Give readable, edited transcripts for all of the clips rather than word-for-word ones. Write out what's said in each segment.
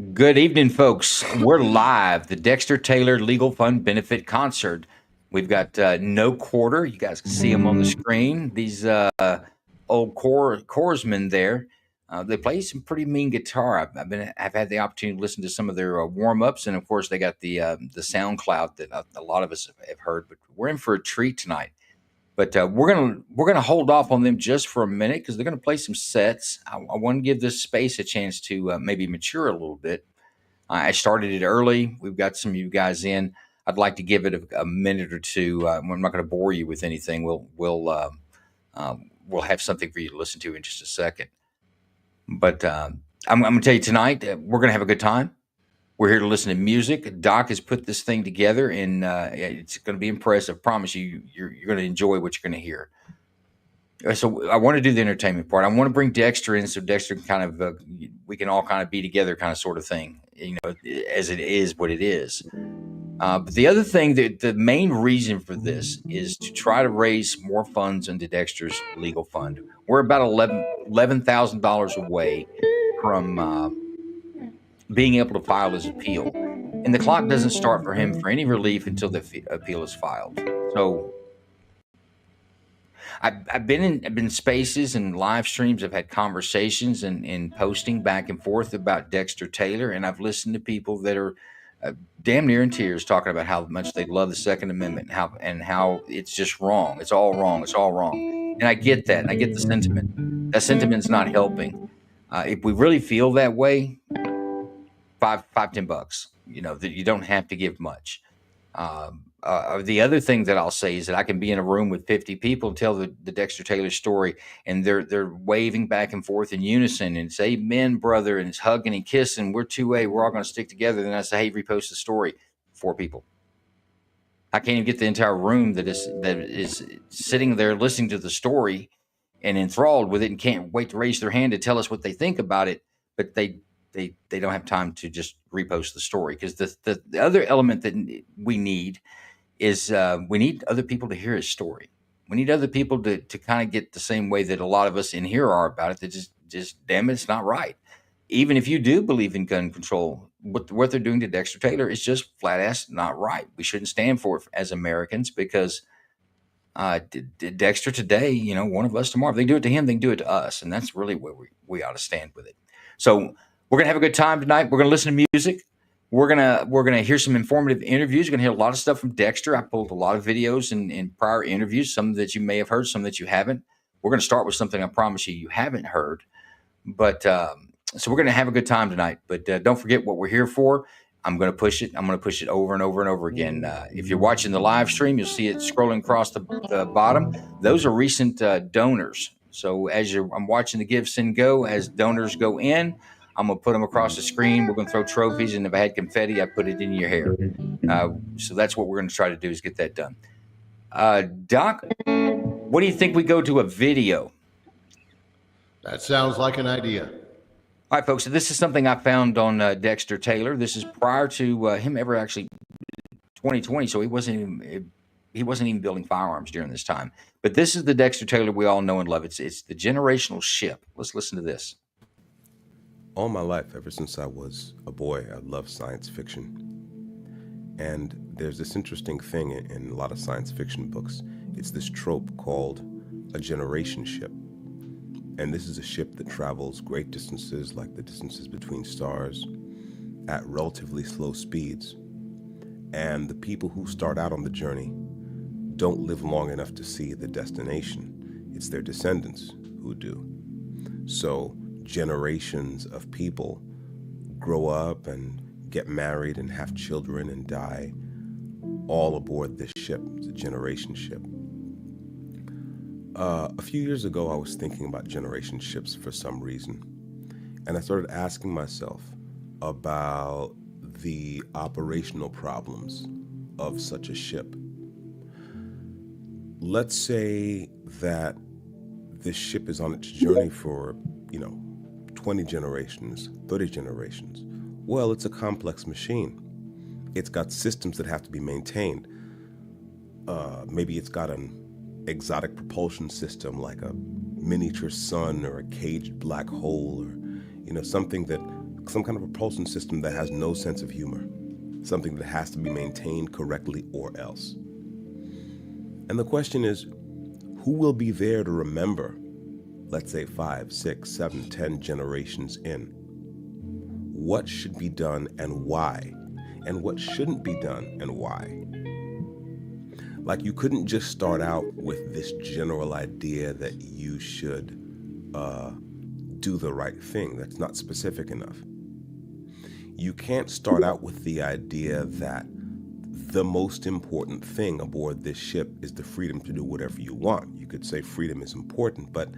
Good evening, folks. We're live, the Dexter Taylor Legal Fund Benefit Concert. We've got No Quarter. You guys can see them on the screen. These old chorsmen there. They play some pretty mean guitar. I've had the opportunity to listen to some of their warm ups, and of course, they got the SoundCloud that a lot of us have heard. But we're in for a treat tonight. But we're gonna hold off on them just for a minute because they're gonna play some sets. I want to give this space a chance to maybe mature a little bit. I started it early. We've got some of you guys in. I'd like to give it a minute or two. I'm not going to bore you with anything. We'll have something for you to listen to in just a second. But I'm going to tell you tonight, we're going to have a good time. We're here to listen to music. Doc has put this thing together, and it's going to be impressive. I promise you, you're going to enjoy what you're going to hear. So I want to do the entertainment part. I want to bring Dexter in, so Dexter can kind of we can all kind of be together, kind of sort of thing. As it is what it is. But the other thing, that the main reason for this is to try to raise more funds into Dexter's legal fund. We're about $11,000 away from being able to file his appeal, and the clock doesn't start for him for any relief until the appeal is filed. So I've been spaces and live streams. I've had conversations and posting back and forth about Dexter Taylor, and I've listened to people that are damn near in tears talking about how much they love the Second Amendment and how it's just wrong. It's all wrong. It's all wrong. And I get that. I get the sentiment. That sentiment's not helping. If we really feel that way, $10. That you don't have to give much. The other thing that I'll say is that I can be in a room with 50 people and tell the Dexter Taylor story, and they're waving back and forth in unison and say, "Amen, brother," and it's hugging and kissing. We're 2A. We're all going to stick together. Then I say, "Hey, repost the story." 4 people. I can't even get the entire room that is sitting there listening to the story and enthralled with it and can't wait to raise their hand to tell us what they think about it, but they don't have time to just repost the story, because the other element that we need is we need other people to hear his story. We need other people to kind of get the same way that a lot of us in here are about it. That just damn it, it's not right. Even if you do believe in gun control, what they're doing to Dexter Taylor is just flat ass not right. We shouldn't stand for it as Americans, because Dexter today, one of us tomorrow. If they do it to him, they can do it to us, and that's really where we ought to stand with it. So we're gonna have a good time tonight. We're gonna listen to music. We're gonna hear some informative interviews. You're gonna hear a lot of stuff from Dexter. I pulled a lot of videos and prior interviews, some that you may have heard, some that you haven't. We're gonna start with something I promise you haven't heard. But so we're gonna have a good time tonight. But don't forget what we're here for. I'm gonna push it. I'm gonna push it over and over and over again. If you're watching the live stream, you'll see it scrolling across the bottom. Those are recent donors. So I'm watching the Give, Send, Go, as donors go in, I'm going to put them across the screen. We're going to throw trophies, and if I had confetti, I'd put it in your hair. So that's what we're going to try to do, is get that done. Doc, what do you think we go to a video? That sounds like an idea. All right, folks, so this is something I found on Dexter Taylor. This is prior to him ever actually 2020, so he wasn't even building firearms during this time. But this is the Dexter Taylor we all know and love. It's the generational ship. Let's listen to this. All my life, ever since I was a boy, I loved science fiction. And there's this interesting thing in a lot of science fiction books. It's this trope called a generation ship. And this is a ship that travels great distances, like the distances between stars, at relatively slow speeds. And the people who start out on the journey don't live long enough to see the destination. It's their descendants who do. So generations of people grow up and get married and have children and die all aboard this ship. It's a generation ship. A few years ago, I was thinking about generation ships for some reason, and I started asking myself about the operational problems of such a ship. Let's say that this ship is on its journey for, 20 generations, 30 generations. Well, it's a complex machine. It's got systems that have to be maintained. Maybe it's got an exotic propulsion system like a miniature sun or a caged black hole, or something that some kind of propulsion system that has no sense of humor, something that has to be maintained correctly or else. And the question is, who will be there to remember, let's say 5, 6, 7, 10 generations in, what should be done and why, and what shouldn't be done and why? Like, you couldn't just start out with this general idea that you should do the right thing. That's not specific enough. You can't start out with the idea that the most important thing aboard this ship is the freedom to do whatever you want. You could say freedom is important, but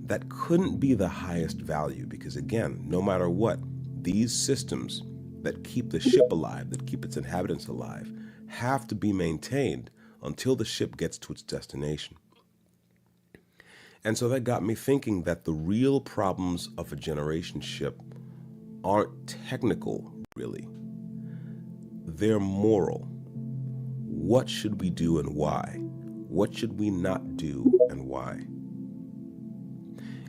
that couldn't be the highest value, because again, no matter what, these systems that keep the ship alive, that keep its inhabitants alive, have to be maintained until the ship gets to its destination. And so that got me thinking that the real problems of a generation ship aren't technical, really. They're moral. What should we do and why? What should we not do and why?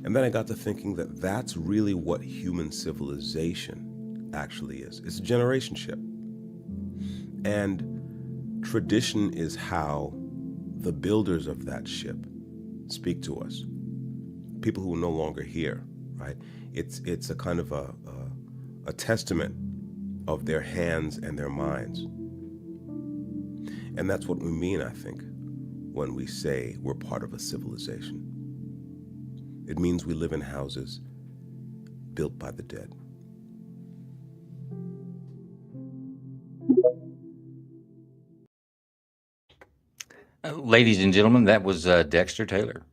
And then I got to thinking that that's really what human civilization actually is. It's a generation ship. And tradition is how the builders of that ship speak to us. People who are no longer here, right? It's a kind of a testament of their hands and their minds. And that's what we mean, I think, when we say we're part of a civilization. It means we live in houses built by the dead. Ladies and gentlemen, that was Dexter Taylor.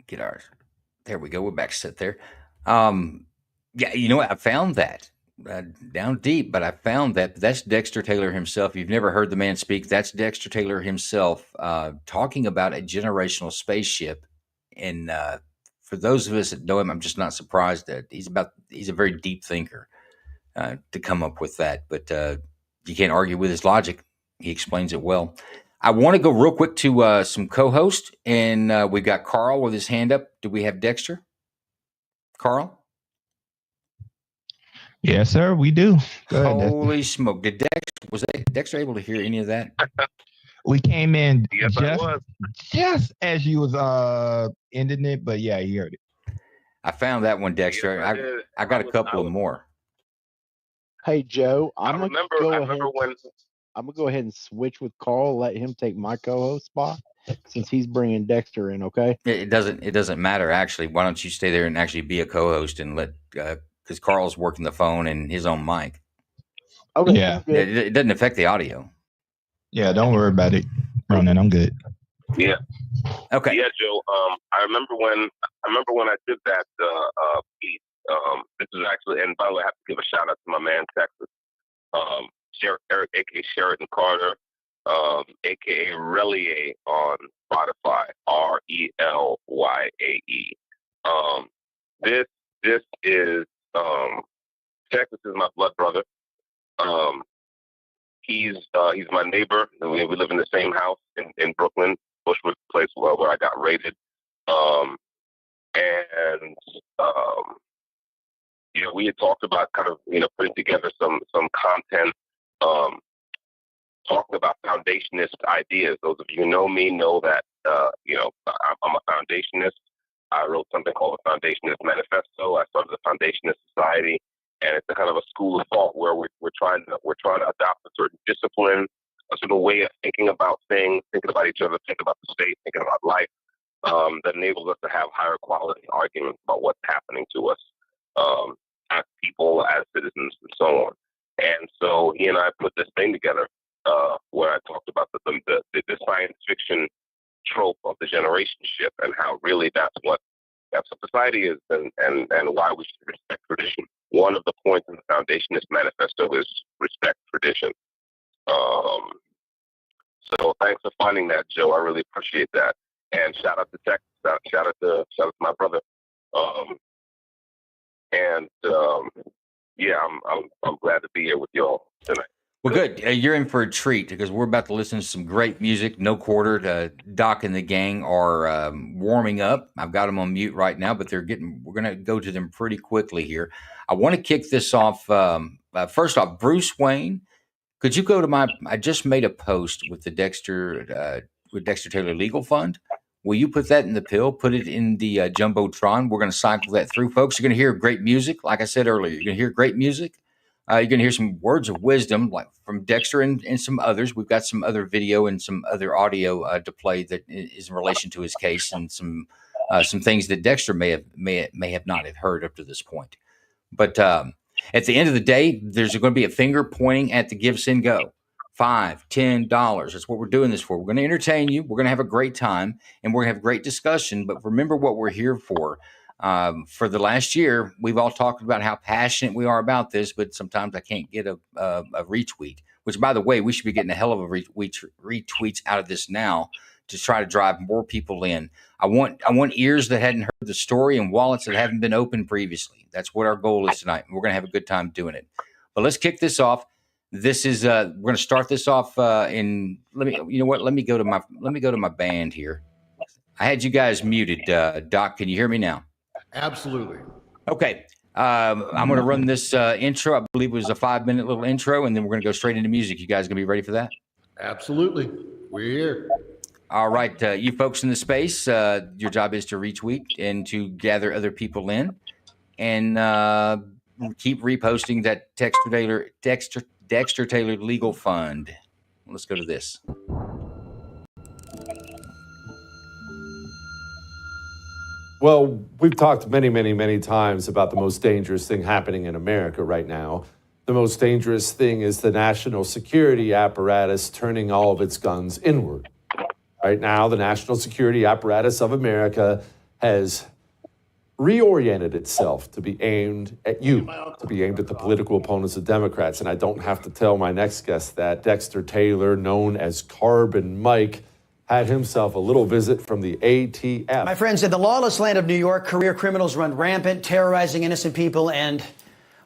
Get ours. There we go. We're back set there. Yeah, you know what? I found that down deep, but I found that that's Dexter Taylor himself. You've never heard the man speak. That's Dexter Taylor himself talking about a generational spaceship. And for those of us that know him, I'm just not surprised that he's a very deep thinker to come up with that. But you can't argue with his logic. He explains it well. I want to go real quick to some co-hosts, and we've got Carl with his hand up. Do we have Dexter? Carl? Yes, sir, we do. Go ahead, Dexter. Holy smoke! Was Dexter able to hear any of that? We came in Yes, I was. just as you was ending it, but yeah, he heard it. I found that one, Dexter. Yes, I got a couple of more. Hey Joe, I remember when I'm gonna go ahead and switch with Carl. Let him take my co-host spot since he's bringing Dexter in. Okay. It doesn't matter actually. Why don't you stay there and actually be a co-host and let because Carl's working the phone and his own mic. Okay. Yeah. It doesn't affect the audio. Yeah, don't worry about it, Ronan. I'm good. Yeah. Okay. Yeah, Joe. I remember when I did that piece. This is actually, and by the way, I have to give a shout out to my man Texas, Eric, aka Sheridan Carter, aka Relier on Spotify, RELYAE. This is Texas is my blood brother. He's my neighbor. We live in the same house in Brooklyn, Bushwick Place, where I got raided. We had talked about kind of putting together some content, talking about foundationist ideas. Those of you who know me know that I'm a foundationist. I wrote something called the Foundationist Manifesto. I started the Foundationist Society, and it's a kind of a school of thought where we're trying to adopt a certain discipline, a certain way of thinking about things, thinking about each other, thinking about the state, thinking about life, that enables us to have higher quality arguments about what's happening to us as people, as citizens, and so on. And so he and I put this thing together where I talked about the science fiction trope of the generation ship and how really that's what society is and why we should respect tradition. One of the points in the Foundationist Manifesto is respect tradition. So thanks for finding that, Joe. I really appreciate that. And shout out to Tech. Shout out to my brother. I'm glad to be here with y'all tonight. Well, good. You're in for a treat because we're about to listen to some great music. No Quarter, Doc and the gang are warming up. I've got them on mute right now, but we're going to go to them pretty quickly here. I want to kick this off. First off, Bruce Wayne, could you go to I just made a post with the Dexter Taylor Legal Fund. Will you put that in the pill? Put it in the Jumbotron. We're going to cycle that through, folks. You're going to hear great music. Like I said earlier, you're going to hear great music. You're going to hear some words of wisdom, like from Dexter and some others. We've got some other video and some other audio to play that is in relation to his case, and some things that Dexter may have not have heard up to this point. But at the end of the day, there's going to be a finger pointing at the give, send, go. $5, $10. That's what we're doing this for. We're going to entertain you. We're going to have a great time, and we're going to have great discussion. But remember what we're here for. For the last year, we've all talked about how passionate we are about this, but sometimes I can't get a retweet, which, by the way, we should be getting a hell of a retweets out of this now to try to drive more people in. I want ears that hadn't heard the story and wallets that haven't been opened previously. That's what our goal is tonight. We're going to have a good time doing it. But let's kick this off. This is we're going to start this off let me go to my band here. I had you guys muted. Doc, can you hear me now? Absolutely. Okay. I'm going to run this intro. I believe it was a 5-minute little intro, and then we're going to go straight into music. You guys going to be ready for that? Absolutely. We're here. All right. You folks in the space, your job is to retweet and to gather other people in, and keep reposting that Dexter Taylor Legal Fund. Let's go to this. Well, we've talked many, many, many times about the most dangerous thing happening in America right now. The most dangerous thing is the national security apparatus turning all of its guns inward. Right now, the national security apparatus of America has reoriented itself to be aimed at you, to be aimed at the political opponents of Democrats. And I don't have to tell my next guest that Dexter Taylor, known as Carbon Mike, had himself a little visit from the ATF. My friends, in the lawless land of New York, career criminals run rampant, terrorizing innocent people. And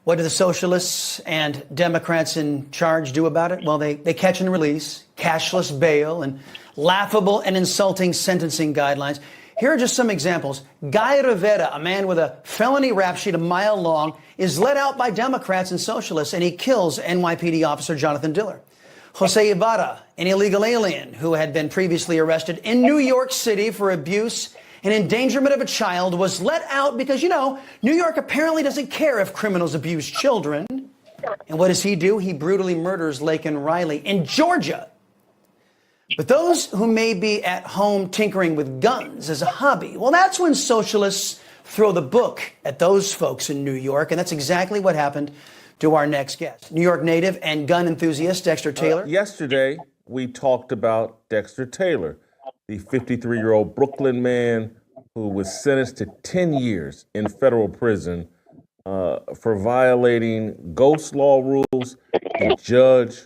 what do the socialists and Democrats in charge do about it? Well, they catch and release, cashless bail, and laughable and insulting sentencing guidelines. Here are just some examples. Guy Rivera, a man with a felony rap sheet a mile long, is let out by Democrats and socialists, and he kills NYPD officer Jonathan Diller. Jose Ibarra, an illegal alien who had been previously arrested in New York City for abuse and endangerment of a child, was let out because, New York apparently doesn't care if criminals abuse children. And what does he do? He brutally murders Laken Riley in Georgia. But those who may be at home tinkering with guns as a hobby, well, that's when socialists throw the book at those folks in New York. And that's exactly what happened to our next guest, New York native and gun enthusiast Dexter Taylor. Yesterday, we talked about Dexter Taylor, the 53-year-old Brooklyn man who was sentenced to 10 years in federal prison for violating ghost law rules. The judge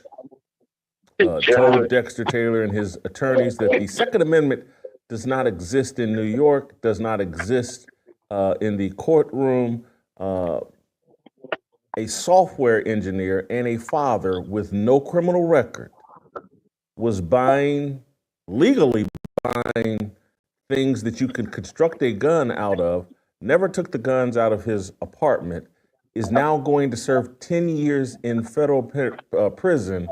told Dexter Taylor and his attorneys that the Second Amendment does not exist in New York, does not exist in the courtroom. A software engineer and a father with no criminal record was legally buying things that you could construct a gun out of, never took the guns out of his apartment, is now going to serve 10 years in federal prison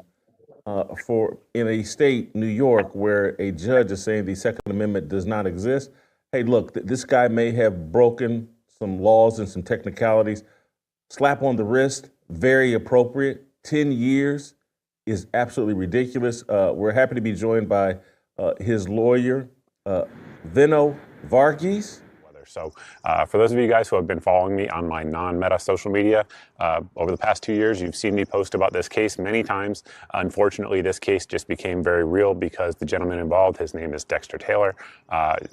in a state, New York, where a judge is saying the Second Amendment does not exist. Hey, look, this guy may have broken some laws and some technicalities. Slap on the wrist, very appropriate. 10 years is absolutely ridiculous. We're happy to be joined by his lawyer, Vino Varghese. So for those of you guys who have been following me on my non-Meta social media, over the past 2 years, you've seen me post about this case many times. Unfortunately, this case just became very real because the gentleman involved, his name is Dexter Taylor,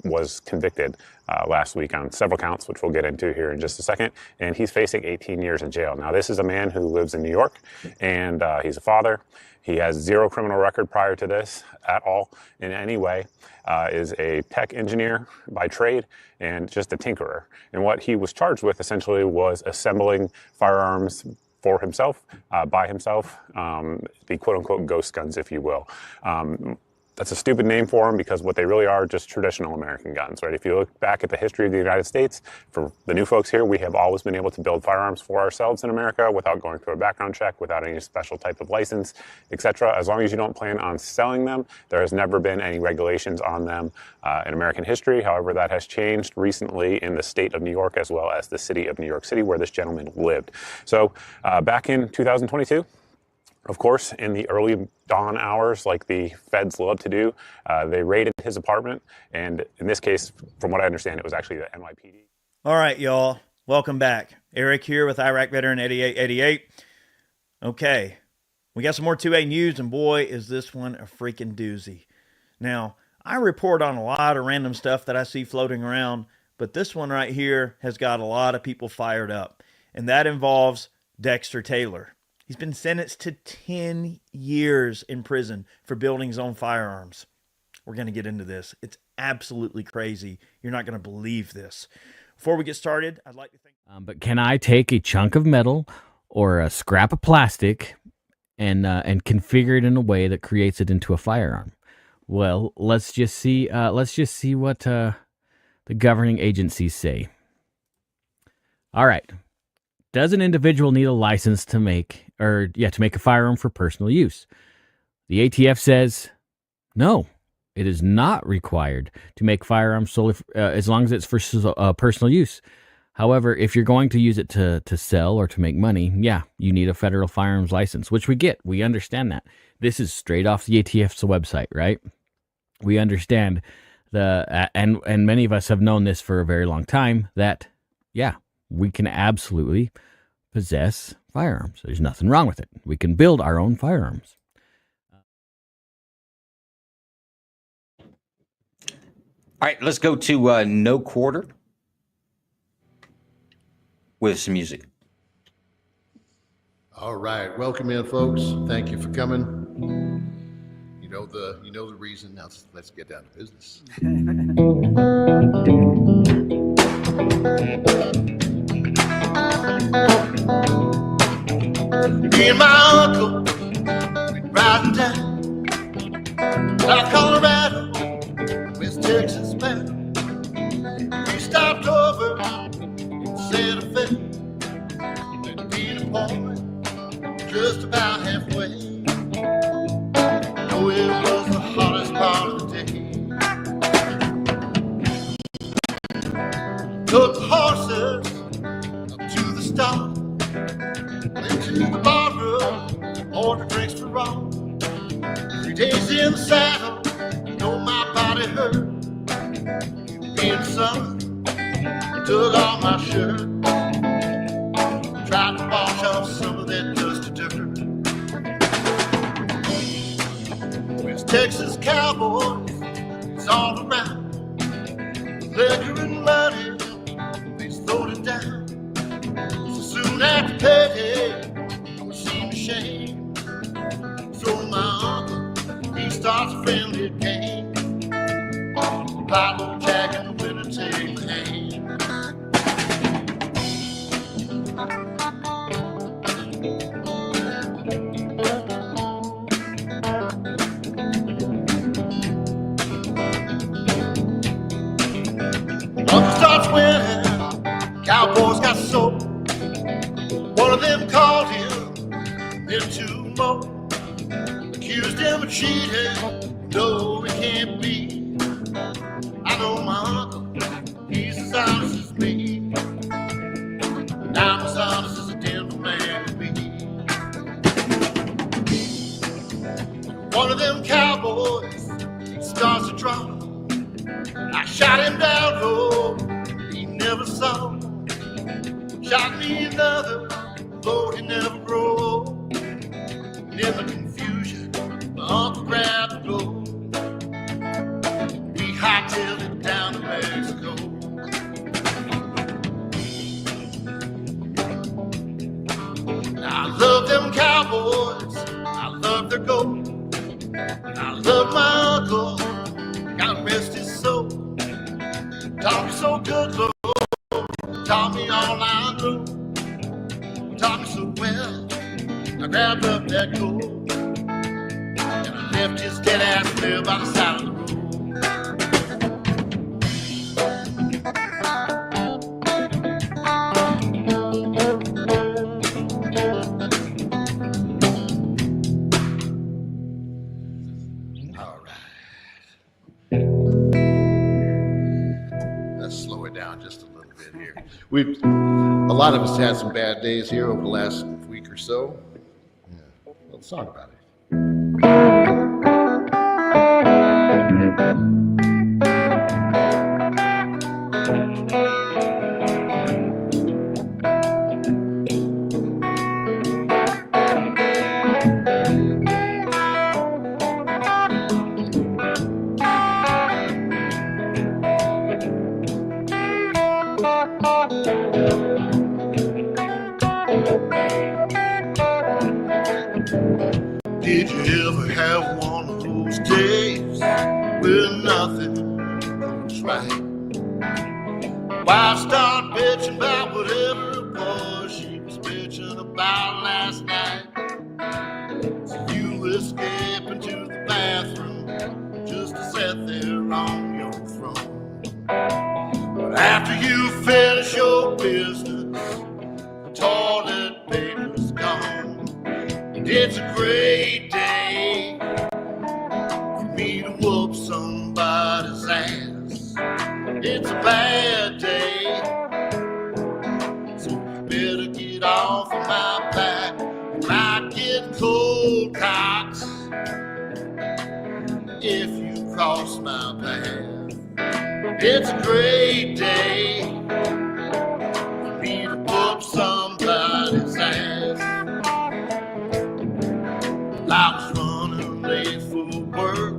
was convicted last week on several counts, which we'll get into here in just a second. And he's facing 18 years in jail. Now, this is a man who lives in New York, and he's a father. He has zero criminal record prior to this at all in any way, is a tech engineer by trade and just a tinkerer. And what he was charged with essentially was assembling firearms for himself, by himself, the quote-unquote ghost guns, if you will. That's a stupid name for them because what they really are just traditional American guns, right? If you look back at the history of the United States, for the new folks here, we have always been able to build firearms for ourselves in America without going through a background check, without any special type of license, etc. As long as you don't plan on selling them, there has never been any regulations on them in American history. However, that has changed recently in the state of New York as well as the city of New York City where this gentleman lived. So back in 2022, of course, in the early dawn hours, like the feds love to do, they raided his apartment. And in this case, from what I understand, it was actually the NYPD. All right, y'all. Welcome back. Eric here with Iraq Veteran 8888. Okay, we got some more 2A news, and boy, is this one a freaking doozy. Now, I report on a lot of random stuff that I see floating around, but this one right here has got a lot of people fired up, and that involves Dexter Taylor. He's been sentenced to 10 years in prison for building his own firearms. We're going to get into this. It's absolutely crazy. You're not going to believe this. Before we get started, I'd like to thank... But can I take a chunk of metal or a scrap of plastic and configure it in a way that creates it into a firearm? Well, let's just see what the governing agencies say. All right. Does an individual need a license to make a firearm for personal use? The ATF says no. It is not required to make firearms solely as long as it's for personal use. However, if you're going to use it to sell or to make money, yeah, you need a federal firearms license, which we get. We understand that. This is straight off the ATF's website, right? We understand and many of us have known this for a very long time that, yeah, we can absolutely possess firearms. There's nothing wrong with it. We can build our own firearms. All right, let's go to No Quarter with some music. All right, welcome in, folks. Thank you for coming. You know the reason. Now let's get down to business. Me and my uncle, we'd riding down South Colorado, West Texas bound. We stopped over in Santa Fe, and being a point just about halfway. Oh, it was the hottest part of the day. Took the horses up to the start. Went to the bar room, ordered drinks for all. 3 days in the saddle, know my body hurt. In the summer, took off my shirt. Tried to wash off some of that dusty dirt. West Texas cowboys, it's all around. Liquor and money, they slowed it down. Soon after payday, I seemed ashamed. So my uncle, he starts a friendly game. Pablo Jack and the winner take the hand. Uncle starts winning, cowboys got sold. One of them called him, then 2 more. Accused him of cheating, no it can't be. I know my uncle, he's as honest as me. And I'm as honest as a Denver man can be. One of them cowboys, he starts to draw. I shot him down, oh, he never saw. Shot me another, Lord, he never grow. And in the confusion, my uncle grabbed the blow. We hightailed it down to Mexico. I love them cowboys, I love their gold. I love my uncle, God rest his soul. Taught me so good, Lord, taught me all I know. Taught me so well, I grabbed up that coat and I left his dead ass there by the side of the road. All right. Let's slow it down just a little bit here. A lot of us had some bad days here over the last week or so. Yeah. Let's talk about it. Did you ever have one of those days where nothing goes right? Wife started bitching about whatever it was she was bitching about last night. So you escape into the bathroom just to sit there on your throne. But after you finish your business, the toilet paper's gone. It's a great day for me to whoop somebody's ass. It's a bad day, so you better get off of my back. You might get cold cocks if you cross my path. It's a great day for me to whoop somebody's ass. I was running late for work,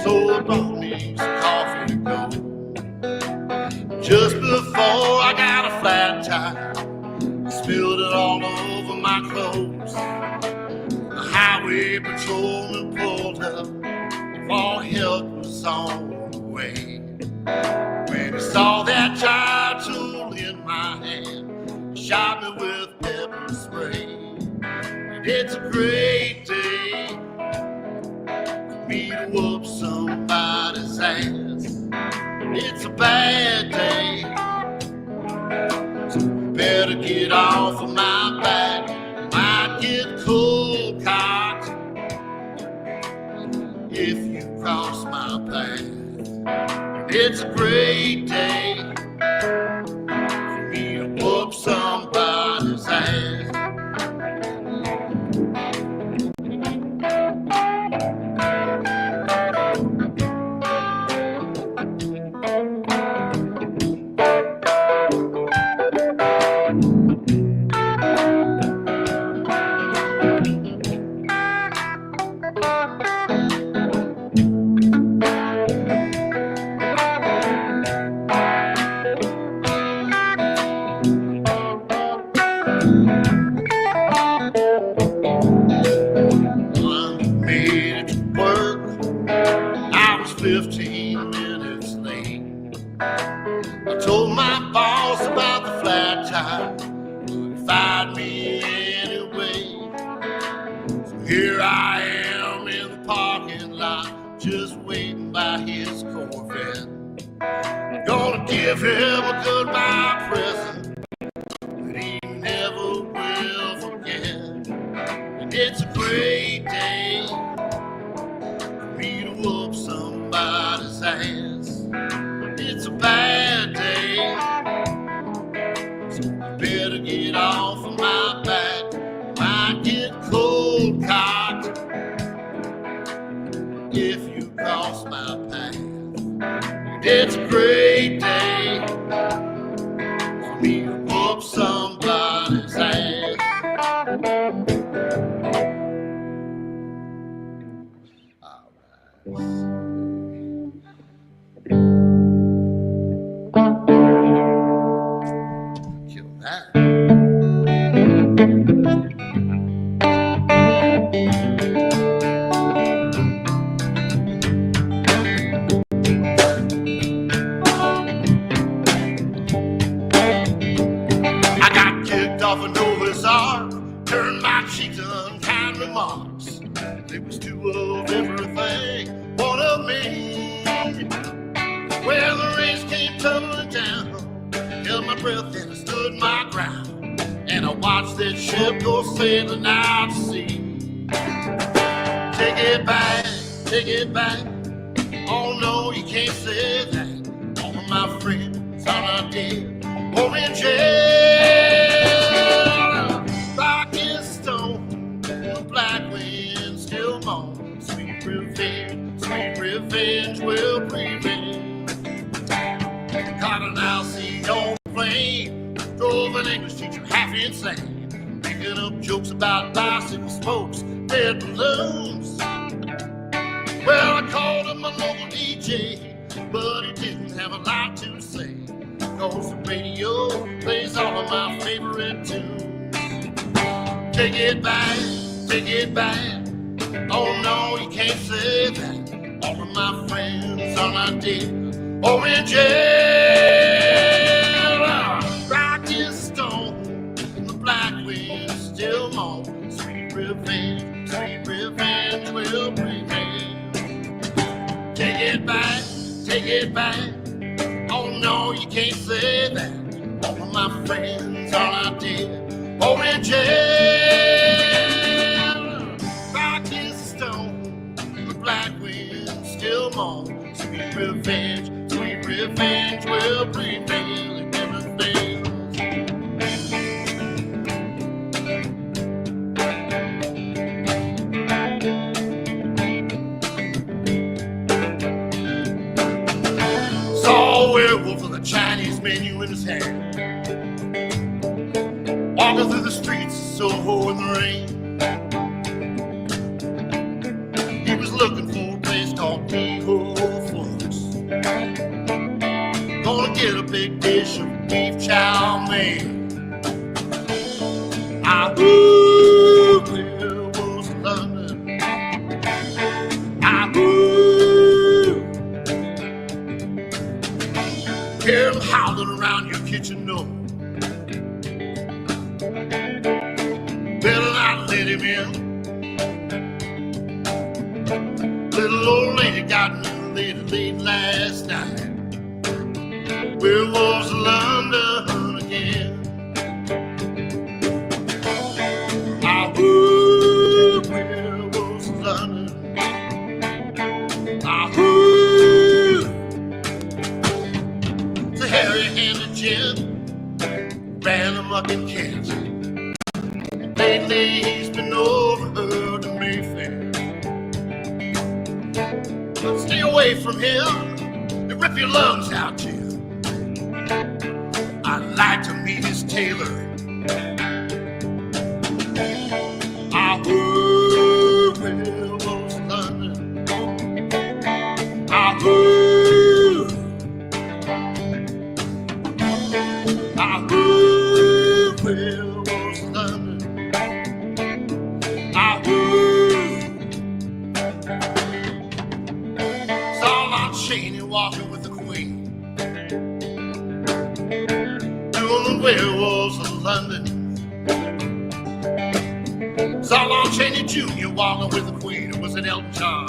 so I bought me some coffee to go. Just before I got a flat tire, I spilled it all over my clothes. The highway patrolman pulled up, all help was on the way. When he saw that tire tool in my hand, he shot me with pepper spray. It's a great day for me to whoop somebody's ass. It's a bad day, so you better get off of my back. You might get cold cocked if you cross my path. It's a great day for me to whoop somebody's ass. Made it to work, I was 15 minutes late. I told my boss about the flat tire, but he fired me anyway. So here I am in the parking lot, just waiting by his Corvette. Gonna give him a goodbye present that he never will forget. And it's a great day for me to whoop somebody's ass. It's a bad day, so you better get off of my back. You might get cold cocked if you cross my path. It's a great day for me to whoop somebody's ass. All right. Kill that. I got kicked off a Noah's Ark, turned my cheeked unkind remarks. There was two of everything, one of me. Well, the race came tumbling down, held my breath and I stood my ground, and I watched that ship go sailing out to sea. Take it back, take it back. Oh no, you can't say that. All of my friends are not dead or in jail. Rock is stone, the black wind still moans. Sweet revenge will prevail. Caught an Alcyon plane, drove an English teacher half insane, making up jokes about bicycle spokes, dead balloons. Well, I called him a local DJ, but he didn't have a lot to say, 'cause the radio plays all of my favorite tunes. Take it back, take it back. Oh no, you can't say that. All of my friends are not dead or in jail. Rock is stone, the black wind still moans. Sweet revenge will prevail. Take it back. Oh no, you can't say that. All of my friends are not dead or in jail. Rock is stone, the black wind still moans. Sweet revenge will prevail. It never fails. Saw a werewolf with a Chinese menu in his hand, walking through the streets of Soho in the rain. He was looking for a place called P.O. Flux. Gonna get a big dish of beef chow mein. Werewolves in London. Hear them howling around your kitchen door. Better not let him in. Little old lady got me late last night. Werewolves in London again. Werewolves in London. It's a hairy-handed gent ran amok in Kent. Lately he's been overheard in Mayfair. But stay away from him, he'll rip your lungs out, Jim. I'd like to meet his tailor. Werewolves in London. Werewolves in London. Saw Lord Cheney walking with the Queen, doing the werewolves of London. Saw Lord Cheney Jr. walking with the Queen, it was an Elton John,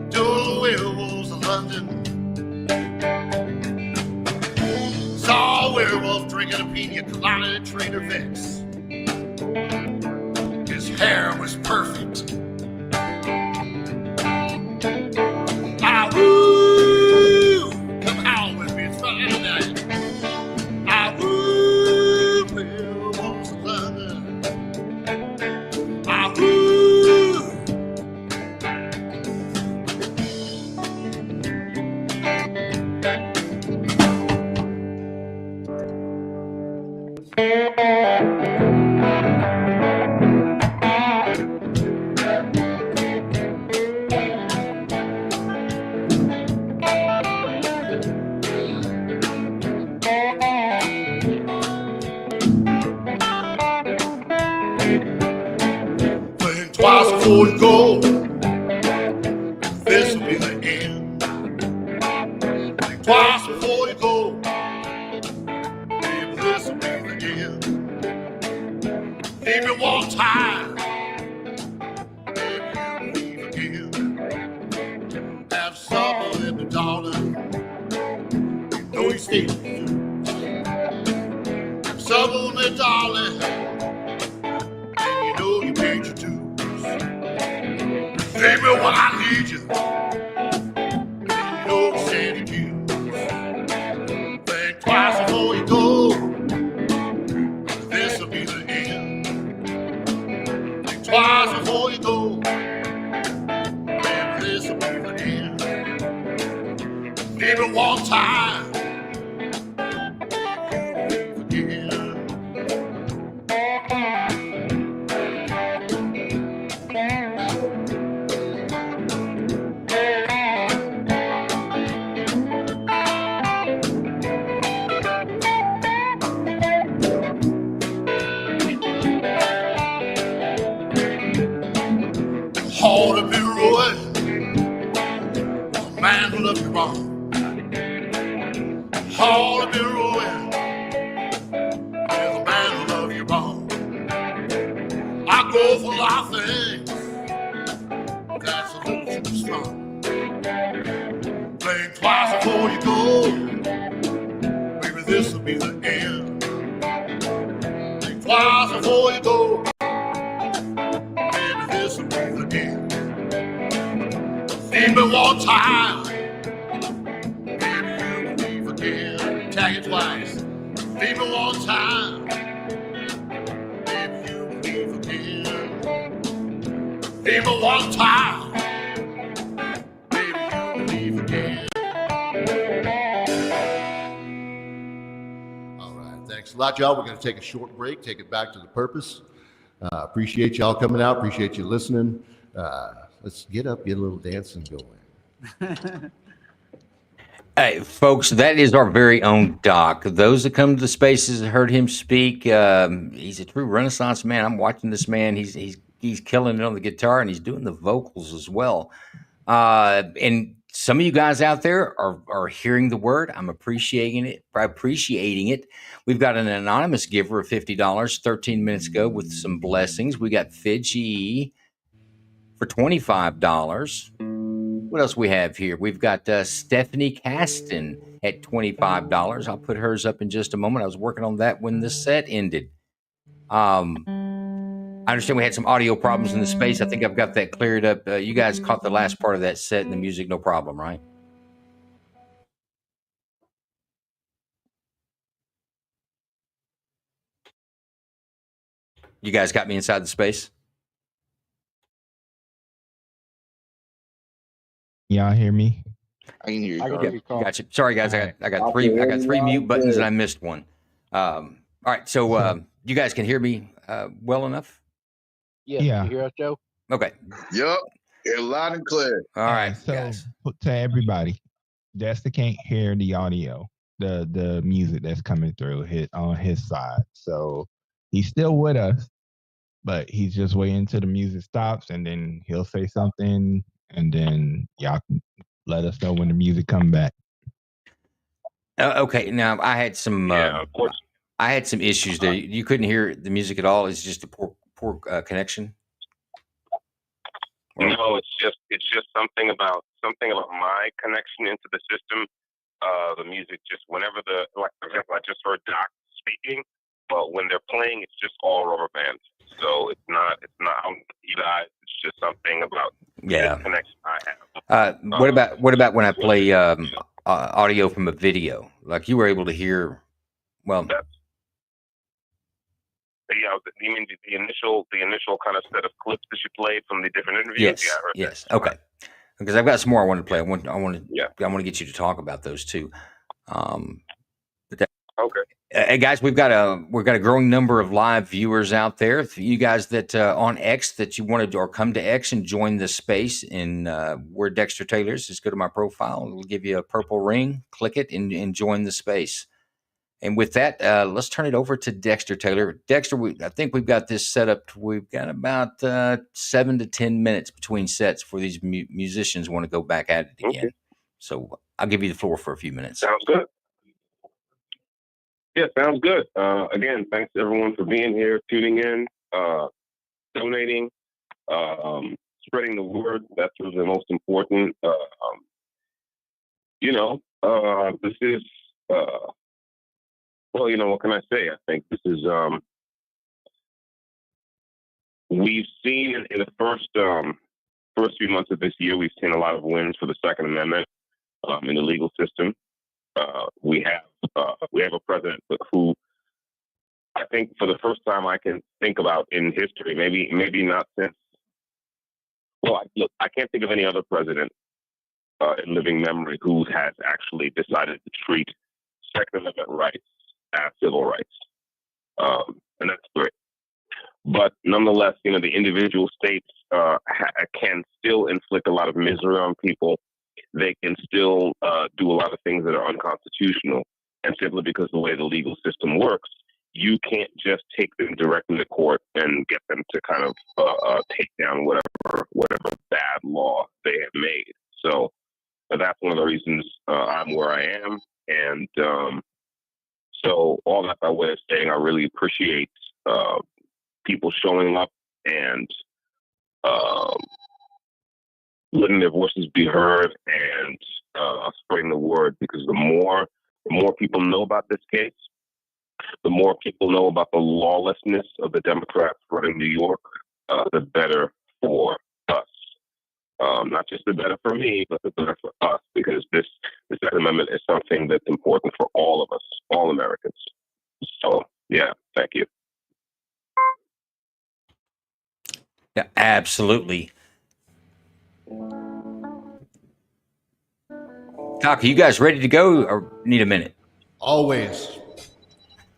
doing the werewolves of London. Saw a werewolf drinking a pina colada at Trader Vic's. His hair was perfect. Come howl with me, it's Friday night. Werewolves of London. Twice before you go, this will be the end. Think twice before you go, baby, this will be the end. Think time, maybe you leave again. Have supper with me, darling. You know you stay. Have supper with me, darling. And you know you paid your dues. Baby, when I need you, you know you said you do. Think twice before you go. This'll be the end. Think twice before you go. Baby, this'll be the end. Baby, one time. Hard to be ruined, a man who loved you wrong. Hard to be ruined, there's a man who loved you wrong. I go for a lot of things, that's a little too strong. Think twice before you go, maybe this will be the end. Think twice before you go, maybe this will be the end. Leave me one time, maybe you'll leave again. Tag it twice. Leave me one time, maybe you'll leave again. Leave me one time, maybe you'll leave again. All right, thanks a lot, y'all. We're going to take a short break, take it back to the purpose. Appreciate y'all coming out. Appreciate you listening. Let's get up, get a little dancing going. Hey, folks, that is our very own Doc. Those that come to the spaces and heard him speak, he's a true Renaissance man. I'm watching this man. He's killing it on the guitar, and he's doing the vocals as well. And some of you guys out there are hearing the word. I'm appreciating it. We've got an anonymous giver of $50 13 minutes ago with some blessings. We got Fidji for $25. What else we have here? We've got Stephanie Caston at $25. I'll put hers up in just a moment. I was working on that when the set ended. I understand we had some audio problems in the space. I think I've got that cleared up. You guys caught the last part of that set and the music, no problem, right? You guys got me inside the space? Y'all hear me? I can hear you. I can hear you, Carl. Gotcha. Sorry, guys. I got three mute buttons and I missed one. All right. So you guys can hear me well enough? Yeah. You hear us, Joe? Okay. Yep. You're loud and clear. All right, So guys. to everybody, Dexter can't hear the audio, the music that's coming through on his side. So he's still with us, but he's just waiting until the music stops, and then he'll say something, and then y'all can let us know when the music come back. Okay. Now I had some. Of course. I had some issues there. You couldn't hear the music at all. It's just a poor connection. No, it's just something about my connection into the system. The music just whenever for example, I just heard Doc speaking, but when they're playing, it's just all rubber bands. So it's not you guys. It's just something about the connection I have. What about when I play audio from a video? Like you were able to hear. Well, yeah, you mean the initial kind of set of clips that you played from the different interviews? Yes. Yeah, I heard yes. that. Okay. Because I've got some more I want to play. I want to get you to talk about those too. Okay. Guys, we've got a growing number of live viewers out there. If you guys that on X that you wanted to or come to X and join the space in where Dexter Taylor's, just go to my profile. It'll give you a purple ring. Click it and join the space. And with that, let's turn it over to Dexter Taylor. Dexter, I think we've got this set up. We've got about 7 to 10 minutes between sets for these musicians want to go back at it again. Okay. So I'll give you the floor for a few minutes. Sounds good. Yeah, sounds good. Again, thanks everyone for being here, tuning in. donating, spreading the word. That's what's the most important. This is, well, what can I say? I think this is, we've seen in the first few months of this year, we've seen a lot of wins for the Second Amendment in the legal system. We have a president who, I think, for the first time I can think about in history, maybe not since. Well, I can't think of any other president in living memory who has actually decided to treat Second Amendment rights as civil rights, and that's great. But nonetheless, the individual states can still inflict a lot of misery on people. They can still do a lot of things that are unconstitutional, and simply because the way the legal system works, you can't just take them directly to court and get them to kind of take down whatever bad law they have made. So that's one of the reasons I'm where I am, and so all that by way of saying, I really appreciate people showing up and letting their voices be heard and spreading the word, because the more people know about this case, the more people know about the lawlessness of the Democrats running New York, the better for us. Not just the better for me, but the better for us, because the Second Amendment is something that's important for all of us, all Americans. So, yeah, thank you. Yeah, absolutely. Doc, are you guys ready to go or need a minute? Always.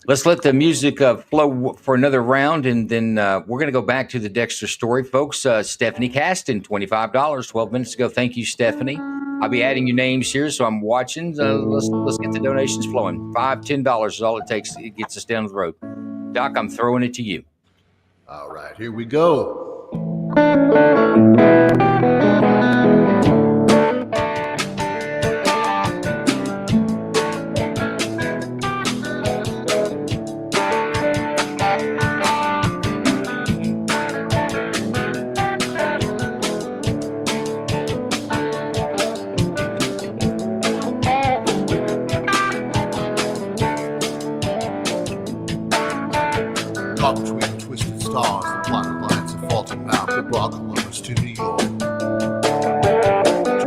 Let's let the music flow for another round, and then we're going to go back to the Dexter story, folks. Stephanie Caston, $25, 12 minutes ago. Thank you, Stephanie. I'll be adding your names here, so I'm watching. Let's get the donations flowing. $5, $10 is all it takes. It gets us down the road. Doc, I'm throwing it to you. All right, here we go. Caught between twisted stars, the plotted lines of faulty mouth that brought Columbus to New York.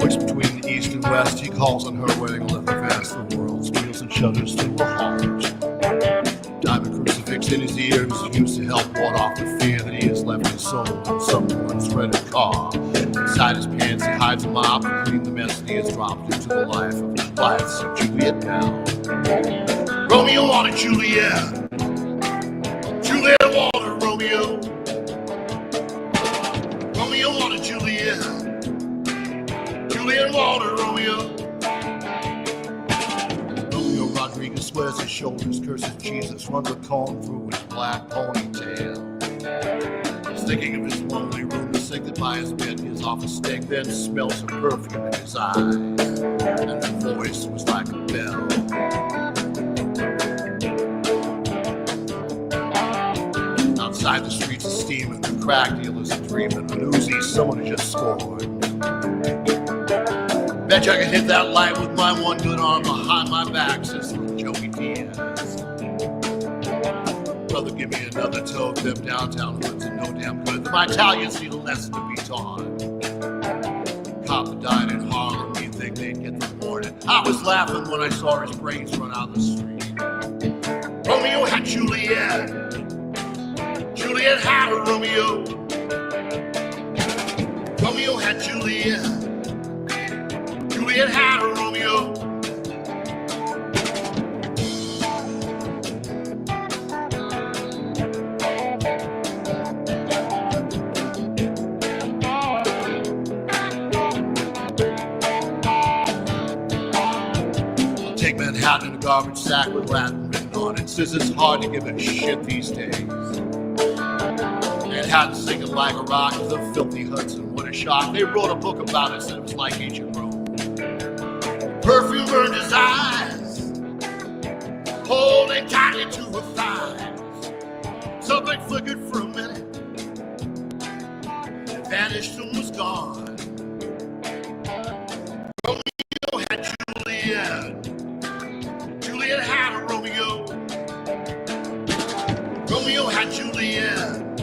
Twixt between the east and west, he calls on her wearing a leather vest. The world squeals and shudders to a halt. Diamond crucifix in his ears, used to help ward off the fear that he has left his soul in someone's rented car. Inside his pants, he hides a mop and clean the mess that he has dropped into the life of Blythe's Juliet now. Romeo wanted Juliet. Juliet wanted Romeo. Romeo wanted Juliet. Juliet wanted Romeo. Romeo Rodriguez squares his shoulders, curses Jesus, runs a comb through his black ponytail. He's thinking of his lonely room, sacred by his bed, his office stake, then smells of perfume in his eyes, and her voice was like a bell. Outside the streets of steam and the crack dealers are dreaming, an Uzi someone just scored. Bet you I can hit that light with my one good arm behind my back, says little Joey Diaz. Brother, give me another toke, them downtown hoods are no damn good. The Italians need a lesson to be taught. Cop that died in Harlem, you think they'd get rewarded? I was laughing when I saw his brains run out the street. Romeo had Juliet. Juliet had a Romeo. Romeo had Juliet. Juliet had a Romeo. I'll take Manhattan in a garbage sack with Latin written on it. Says it's hard to give a shit these days. Manhattan singing like a rock to the filthy Hudson. What a shock. They wrote a book about us and it was like ancient Rome. Perfume burned his eyes, holding tightly to her thighs. Something flickered for a minute, vanished and was gone. Romeo had Juliet. Juliet had a Romeo. Romeo had Juliet.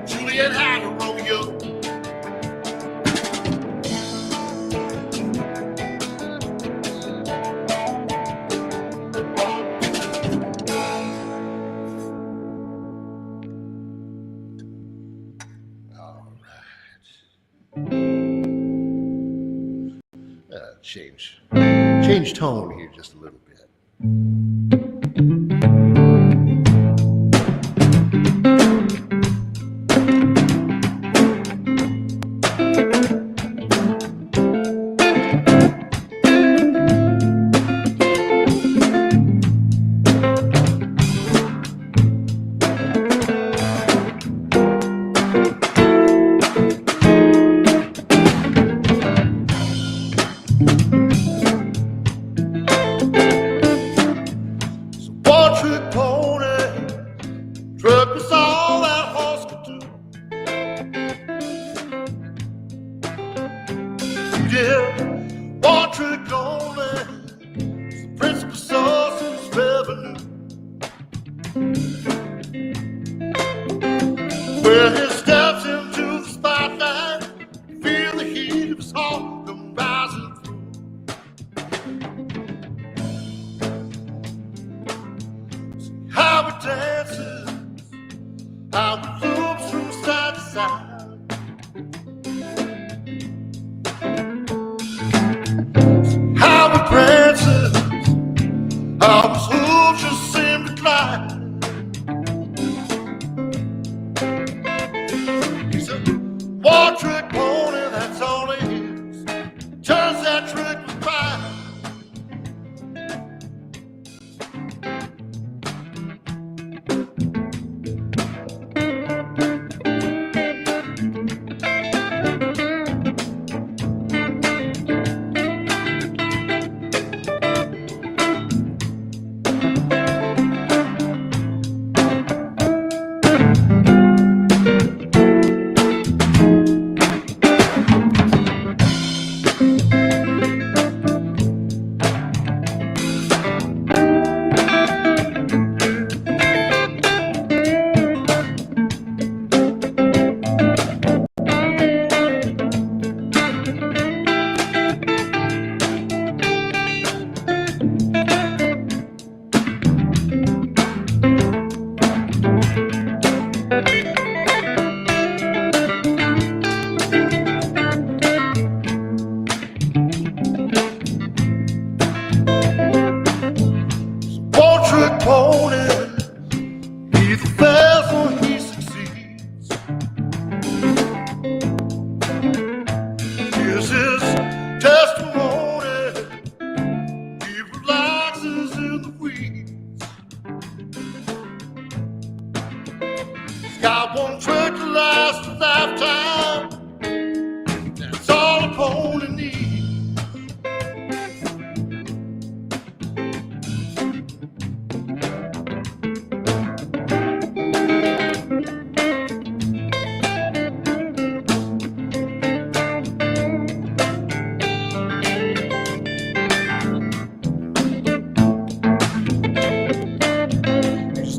Juliet had a Romeo. Change tone here just a little bit.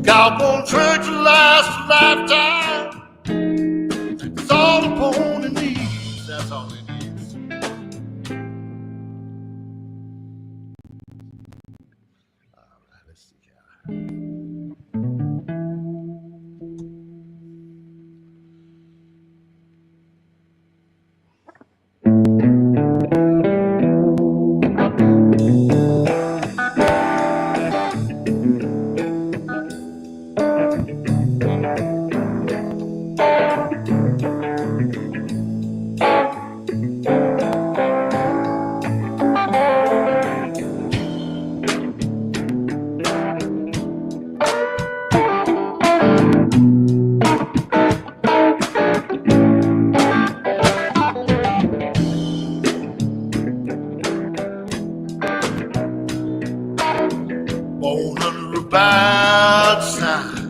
God won't trade to last a lifetime. That's all the pony needs. That's all it needs. All right, let's see here. Born under a bad sign.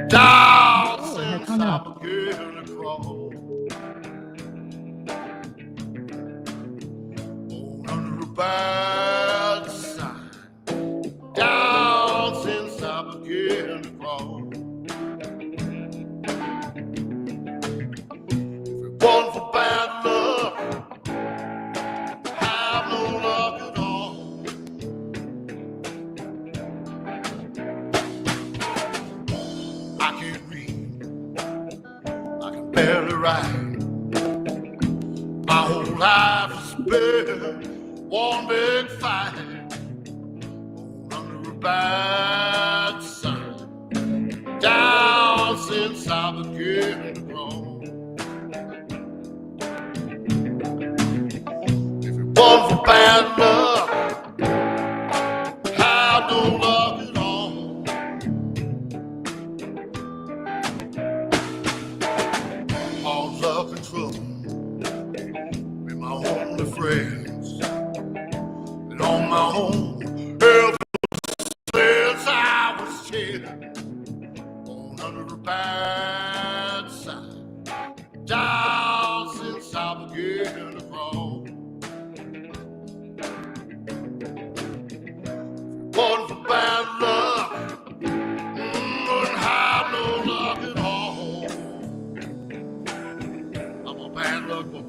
Down since I'm a girl across. crawl. Born under a bad sign, down since I began to crawl. If it wasn't for bad luck, have no luck at all. I can't read, I can barely write. My whole life has been one big fight. Born under a bad sign, down since I began to grow. If it wasn't for bad luck, had no luck at all. All luck and trouble been my only friends. Been on my own ever since I was 10. Born under a bad sign, down since I began to crawl. One for bad luck, wouldn't have no luck at all. I'm a bad luck boy.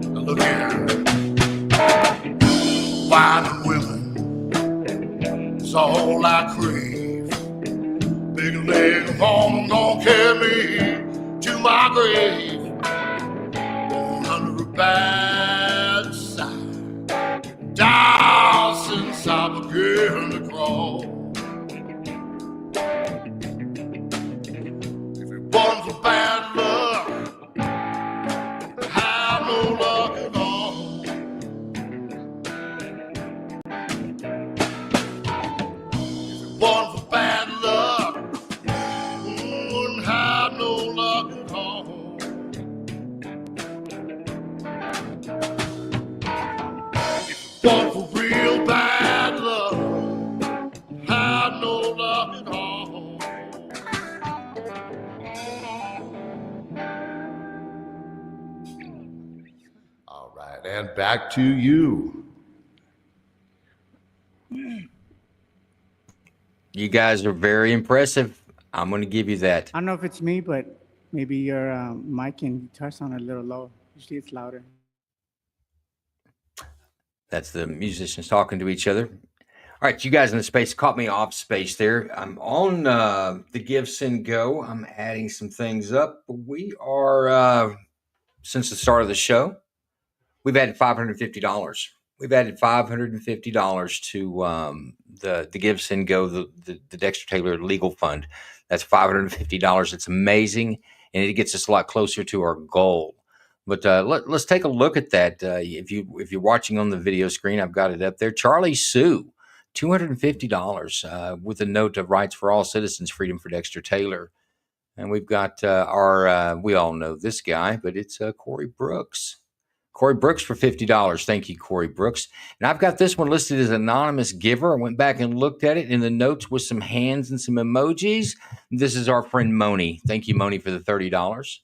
Now look here, wine and women, it's all I crave. Big leg home gonna carry me to my grave. Born under a bad sign, down since I began to crawl. If it wasn't for bad luck, have no luck at all. If it wasn't for bad luck, wouldn't have no luck at all. If it wasn't for real bad luck, have no luck at all. All right, and back to you. You guys are very impressive. I'm going to give you that. I don't know if it's me, but maybe your mic and guitar sound a little low. Usually it's louder. That's the musicians talking to each other. All right, you guys in the space caught me off space there. I'm on the Give, Send, Go. I'm adding some things up. We are, since the start of the show, we've added $550. We've added $550 to the Give, Send, Go, the Dexter Taylor Legal Fund. That's $550. It's amazing, and it gets us a lot closer to our goal. But let's take a look at that. If you're watching on the video screen, I've got it up there. Charlie Sue, $250 with a note of rights for all citizens, freedom for Dexter Taylor. And we've got our, we all know this guy, but it's Corey Brooks. Corey Brooks for $50. Thank you, Corey Brooks. And I've got this one listed as anonymous giver. I went back and looked at it in the notes with some hands and some emojis. This is our friend Moni. Thank you, Moni, for the $30.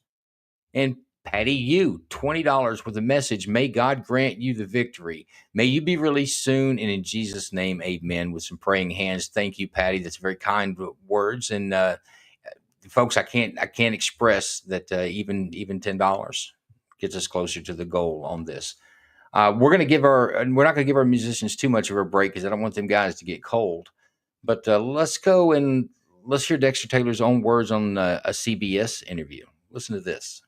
And Patty, you, $20 with a message. May God grant you the victory. May you be released soon. And in Jesus' name, amen, with some praying hands. Thank you, Patty. That's very kind words. And folks, I can't express that even $10 gets us closer to the goal on this. We're not going to give our musicians too much of a break because I don't want them guys to get cold. But let's go and let's hear Dexter Taylor's own words on a CBS interview. Listen to this.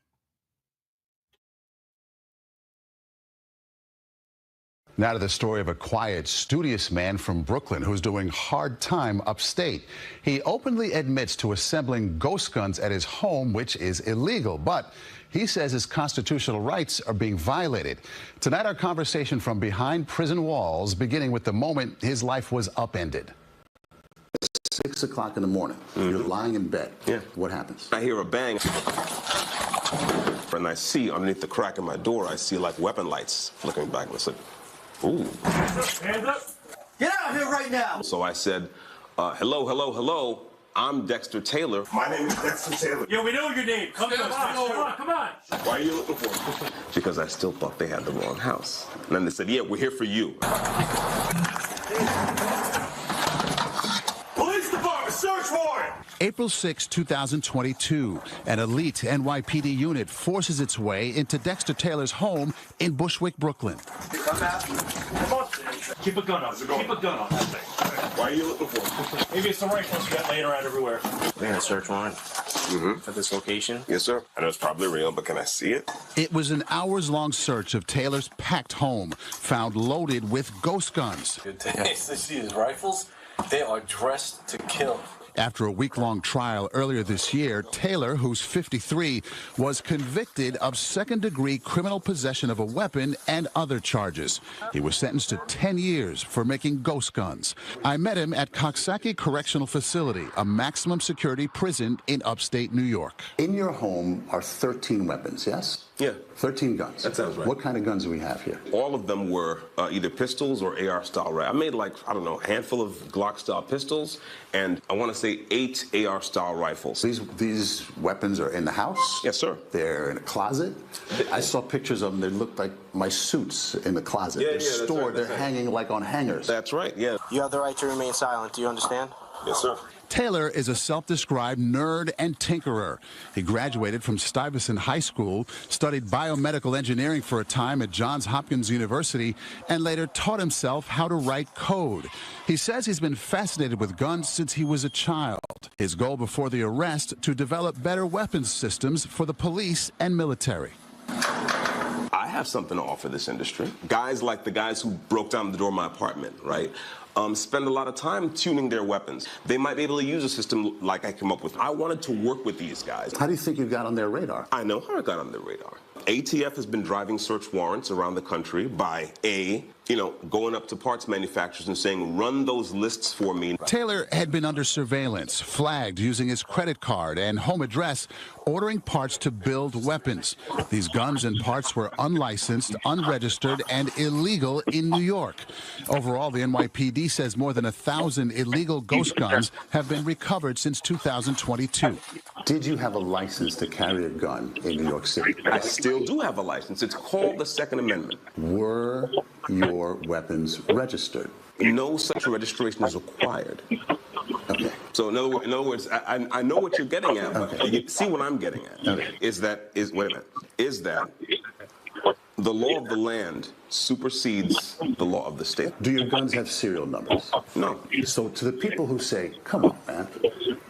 Now to the story of a quiet, studious man from Brooklyn who's doing hard time upstate. He openly admits to assembling ghost guns at his home, which is illegal, but he says his constitutional rights are being violated. Tonight, our conversation from behind prison walls, beginning with the moment his life was upended. 6 o'clock in the morning, you're lying in bed. Yeah. What happens? I hear a bang, and I see underneath the crack in my door, I see like weapon lights flickering back. And I said, ooh. Hands up. Get out of here right now. So I said, hello, hello, hello. I'm Dexter Taylor. My name is Dexter Taylor. Yo, we know your name. Come on. Why are you looking for me? Because I still thought they had the wrong house. And then they said, yeah, we're here for you. Police department, search warrant! April 6, 2022, an elite NYPD unit forces its way into Dexter Taylor's home in Bushwick, Brooklyn. Keep a gun on. Keep a gun on that thing. Why are you looking for? Maybe it's the rifles you got laying around everywhere. They had a search warrant at this location? Yes, sir. I know it's probably real, but can I see it? It was an hours-long search of Taylor's packed home, found loaded with ghost guns. Good taste. They see his rifles. They are dressed to kill. After a week-long trial earlier this year, Taylor, who's 53, was convicted of second-degree criminal possession of a weapon and other charges. He was sentenced to 10 years for making ghost guns. I met him at Coxsackie Correctional Facility, a maximum security prison in upstate New York. In your home are 13 weapons, yes? Yeah. 13 guns. That sounds right. What kind of guns do we have here? All of them were either pistols or AR-style. Right? I made like, I don't know, a handful of Glock-style pistols, and I want to say 8 AR-style rifles. These weapons are in the house? Yes, sir. They're in a closet? I saw pictures of them. They looked like my suits in the closet. Yeah, they're that's stored. right, They're hanging like on hangers. That's right, yeah. You have the right to remain silent. Do you understand? Yes, sir. Taylor is a self-described nerd and tinkerer. He graduated from Stuyvesant High School, studied biomedical engineering for a time at Johns Hopkins University, and later taught himself how to write code. He says he's been fascinated with guns since he was a child. His goal before the arrest, to develop better weapons systems for the police and military. I have something to offer this industry. Guys like the guys who broke down the door of my apartment, right? Spend a lot of time tuning their weapons. They might be able to use a system like I came up with. I wanted to work with these guys. How do you think you got on their radar? I know how I got on their radar. ATF has been driving search warrants around the country by going up to parts manufacturers and saying, run those lists for me. Taylor had been under surveillance, flagged using his credit card and home address, ordering parts to build weapons. These guns and parts were unlicensed, unregistered, and illegal in New York. Overall, the NYPD says more than 1,000 illegal ghost guns have been recovered since 2022. Did you have a license to carry a gun in New York City? I still do have a license. It's called the Second Amendment. Were your weapons registered? No such registration is required. Okay. So in other words, I know what you're getting at, but you see what I'm getting at. Okay. Is that the law of the land supersedes the law of the state. Do your guns have serial numbers? No. So to the people who say, come on, man,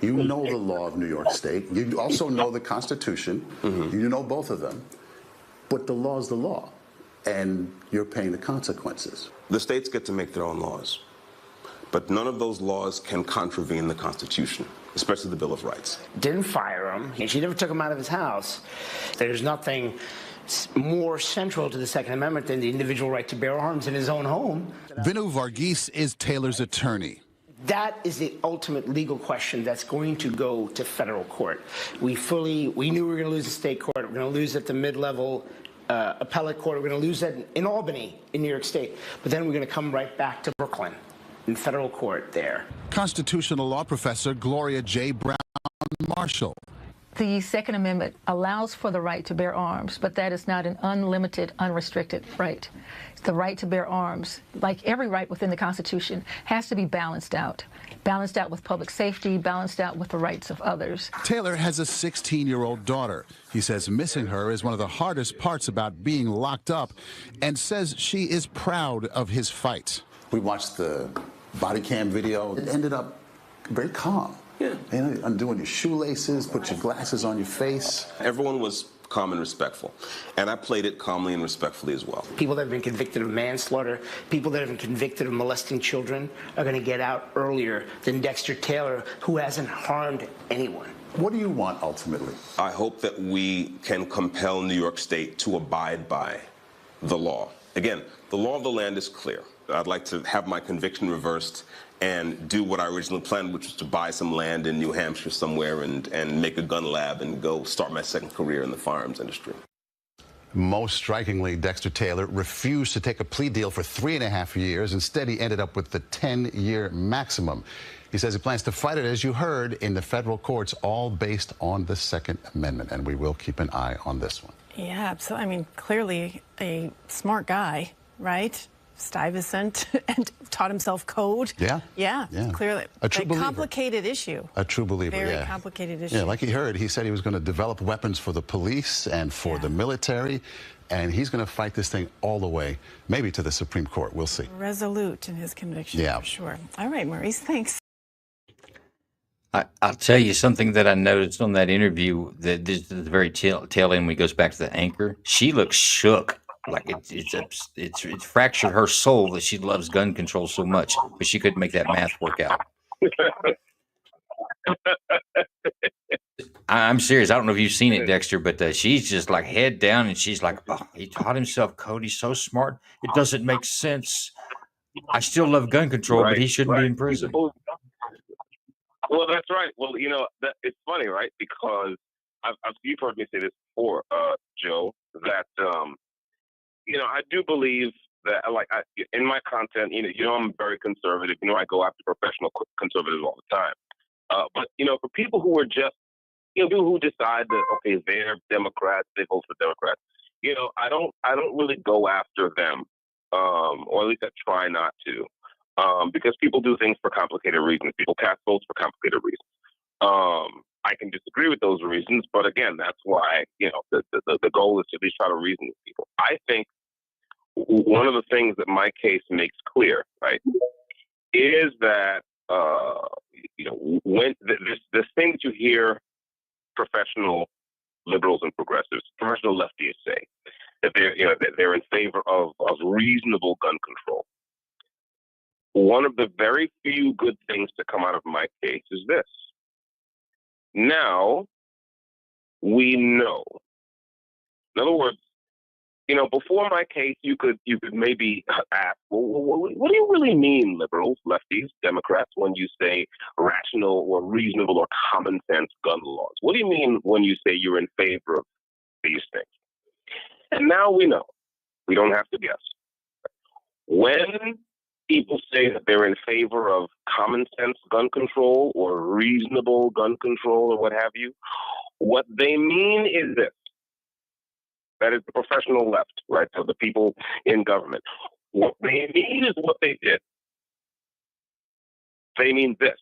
you know the law of New York State, you also know the Constitution, you know both of them, but the law is the law, and you're paying the consequences. The states get to make their own laws, but none of those laws can contravene the Constitution, especially the Bill of Rights. Didn't fire him. She never took him out of his house. There's nothing more central to the Second Amendment than the individual right to bear arms in his own home. Vinu Varghese is Taylor's attorney. That is the ultimate legal question that's going to go to federal court. We knew we were going to lose the state court. We're going to lose at the mid-level appellate court. We're going to lose that in Albany, in New York State. But then we're going to come right back to Brooklyn in federal court there. Constitutional law professor Gloria J. Brown Marshall. The Second Amendment allows for the right to bear arms, but that is not an unlimited, unrestricted right. The right to bear arms, like every right within the Constitution, has to be balanced out with public safety, balanced out with the rights of others. Taylor has a 16-year-old daughter. He says missing her is one of the hardest parts about being locked up, and says she is proud of his fight. We watched the body cam video. It ended up very calm. Yeah. You know, undoing your shoelaces, put your glasses on your face. Everyone was calm and respectful. And I played it calmly and respectfully as well. People that have been convicted of manslaughter, people that have been convicted of molesting children are going to get out earlier than Dexter Taylor, who hasn't harmed anyone. What do you want ultimately? I hope that we can compel New York State to abide by the law. Again, the law of the land is clear. I'd like to have my conviction reversed and do what I originally planned, which was to buy some land in New Hampshire somewhere and make a gun lab and go start my second career in the firearms industry. Most strikingly, Dexter Taylor refused to take a plea deal for 3.5 years. Instead, he ended up with the 10-year maximum. He says he plans to fight it, as you heard, in the federal courts, all based on the Second Amendment. And we will keep an eye on this one. Yeah, absolutely. I mean, clearly a smart guy, right? Stuyvesant and taught himself code. Yeah. Yeah, clearly. A true believer. Complicated issue. A true believer, Very complicated issue. Yeah, like he heard, he said he was going to develop weapons for the police and for the military, and he's going to fight this thing all the way, maybe to the Supreme Court. We'll see. Resolute in his conviction, for sure. All right, Maurice, thanks. I'll tell you something that I noticed on that interview, that this is the very tail end when he goes back to the anchor. She looks shook. Like it's fractured her soul that she loves gun control so much, but she couldn't make that math work out. I'm serious. I don't know if you've seen it, Dexter, but she's just like head down, and she's like, "Oh, he taught himself code. He's so smart. It doesn't make sense. I still love gun control, but he shouldn't be in prison." Well, that's right. Well, you know, it's funny, right? Because you've heard me say this before, Joe, that you know, I do believe that, in my content, you know, I'm very conservative. You know, I go after professional conservatives all the time. But you know, for people who are just, you know, people who decide that okay, they're Democrats, they vote for Democrats. You know, I don't really go after them, or at least I try not to, because people do things for complicated reasons. People cast votes for complicated reasons. I can disagree with those reasons, but again, that's why, you know, the goal is to at least try to reason with people. I think one of the things that my case makes clear, right, is that you know, when this thing that you hear professional liberals and progressives, professional lefties say that they're in favor of reasonable gun control. One of the very few good things to come out of my case is this. Now we know. In other words, you know, before my case, you could maybe ask, well, what do you really mean, liberals, lefties, Democrats, when you say rational or reasonable or common sense gun laws? What do you mean when you say you're in favor of these things? And now we know. We don't have to guess. When people say that they're in favor of common sense gun control or reasonable gun control or what have you, what they mean is this. That is the professional left, right? So the people in government. What they mean is what they did. They mean this,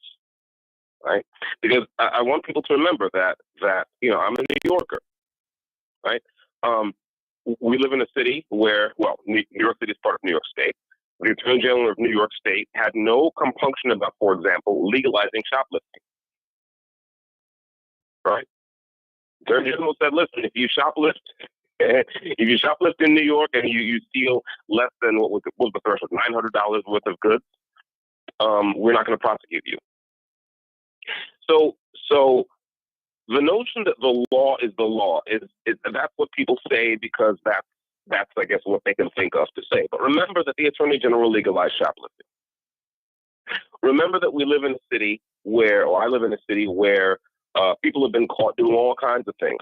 right? Because I want people to remember that you know, I'm a New Yorker, right? We live in a city where, well, New York City is part of New York State. The Attorney General of New York State had no compunction about, for example, legalizing shoplifting, right? The Attorney General said, listen, if you shoplift in New York and you steal less than what was the threshold, $900 worth of goods, we're not going to prosecute you. So the notion that the law is the law is that's what people say because that's I guess what they can think of to say. But remember that the Attorney General legalized shoplifting. Remember that we live in a city where, or I live in a city where people have been caught doing all kinds of things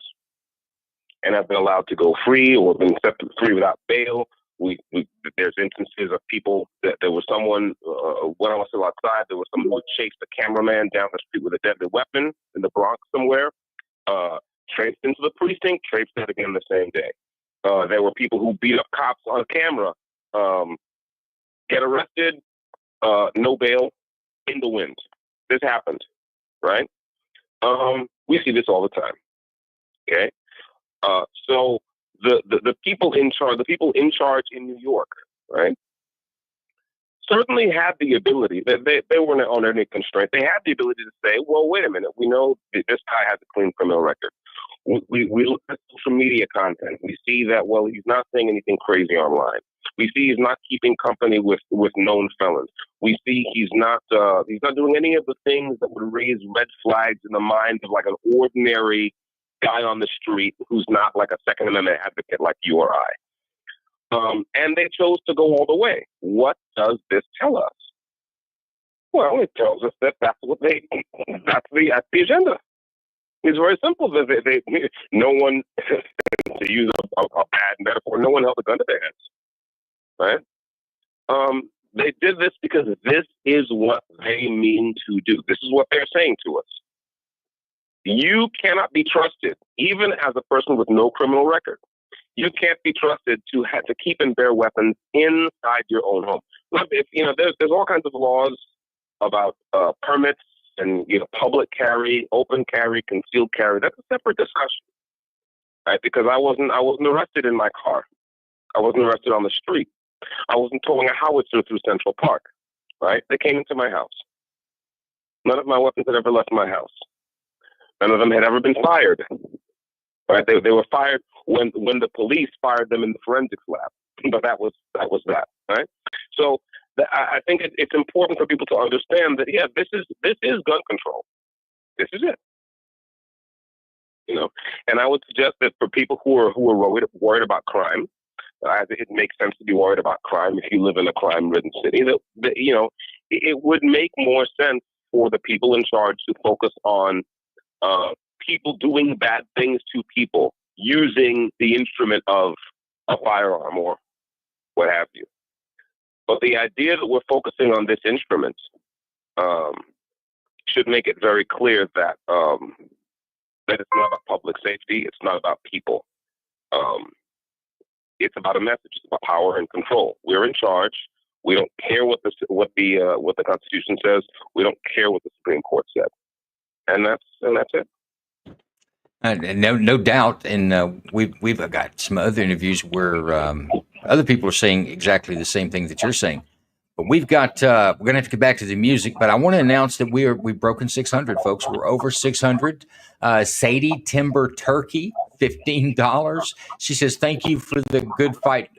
and have been allowed to go free or been set free without bail. There's instances of people that there was someone, when I was still outside, there was someone who chased a cameraman down the street with a deadly weapon in the Bronx somewhere, traipsed into the precinct, traipsed out again the same day. There were people who beat up cops on camera, get arrested, no bail, in the wind. This happened, right? We see this all the time, okay? So the people in charge in New York, right, certainly had the ability, they weren't under any constraint. They had the ability to say, well, wait a minute, we know this guy has a clean criminal record. we look at social media content. We see that, well, he's not saying anything crazy online. We see he's not keeping company with known felons. We see he's not doing any of the things that would raise red flags in the mind of like an ordinary guy on the street who's not like a Second Amendment advocate like you or I. And they chose to go all the way. What does this tell us? Well, it tells us that that's the agenda. It's very simple. No one, to use a bad metaphor, no one held a gun to their heads, right? They did this because this is what they mean to do. This is what they're saying to us. You cannot be trusted, even as a person with no criminal record. You can't be trusted to keep and bear weapons inside your own home. There's all kinds of laws about permits and public carry, open carry, concealed carry. That's a separate discussion, right? Because I wasn't arrested in my car. I wasn't arrested on the street. I wasn't towing a howitzer through Central Park, right? They came into my house. None of my weapons had ever left my house. None of them had ever been fired, right? They were fired when the police fired them in the forensics lab, but that was that, right? So I think it's important for people to understand that, yeah, this is gun control. This is it. And I would suggest that for people who are worried about crime, it makes sense to be worried about crime if you live in a crime-ridden city. That it would make more sense for the people in charge to focus on people doing bad things to people using the instrument of a firearm or what have you. But the idea that we're focusing on this instrument should make it very clear that it's not about public safety. It's not about people. It's about a message. It's about power and control. We're in charge. We don't care what the Constitution says. We don't care what the Supreme Court said. And that's it. No doubt, and we've got some other interviews where other people are saying exactly the same thing that you're saying. But we're gonna have to get back to the music. But I want to announce that we've broken 600, folks. We're over 600. Sadie Timber Turkey, $15. She says, "Thank you for the good fight,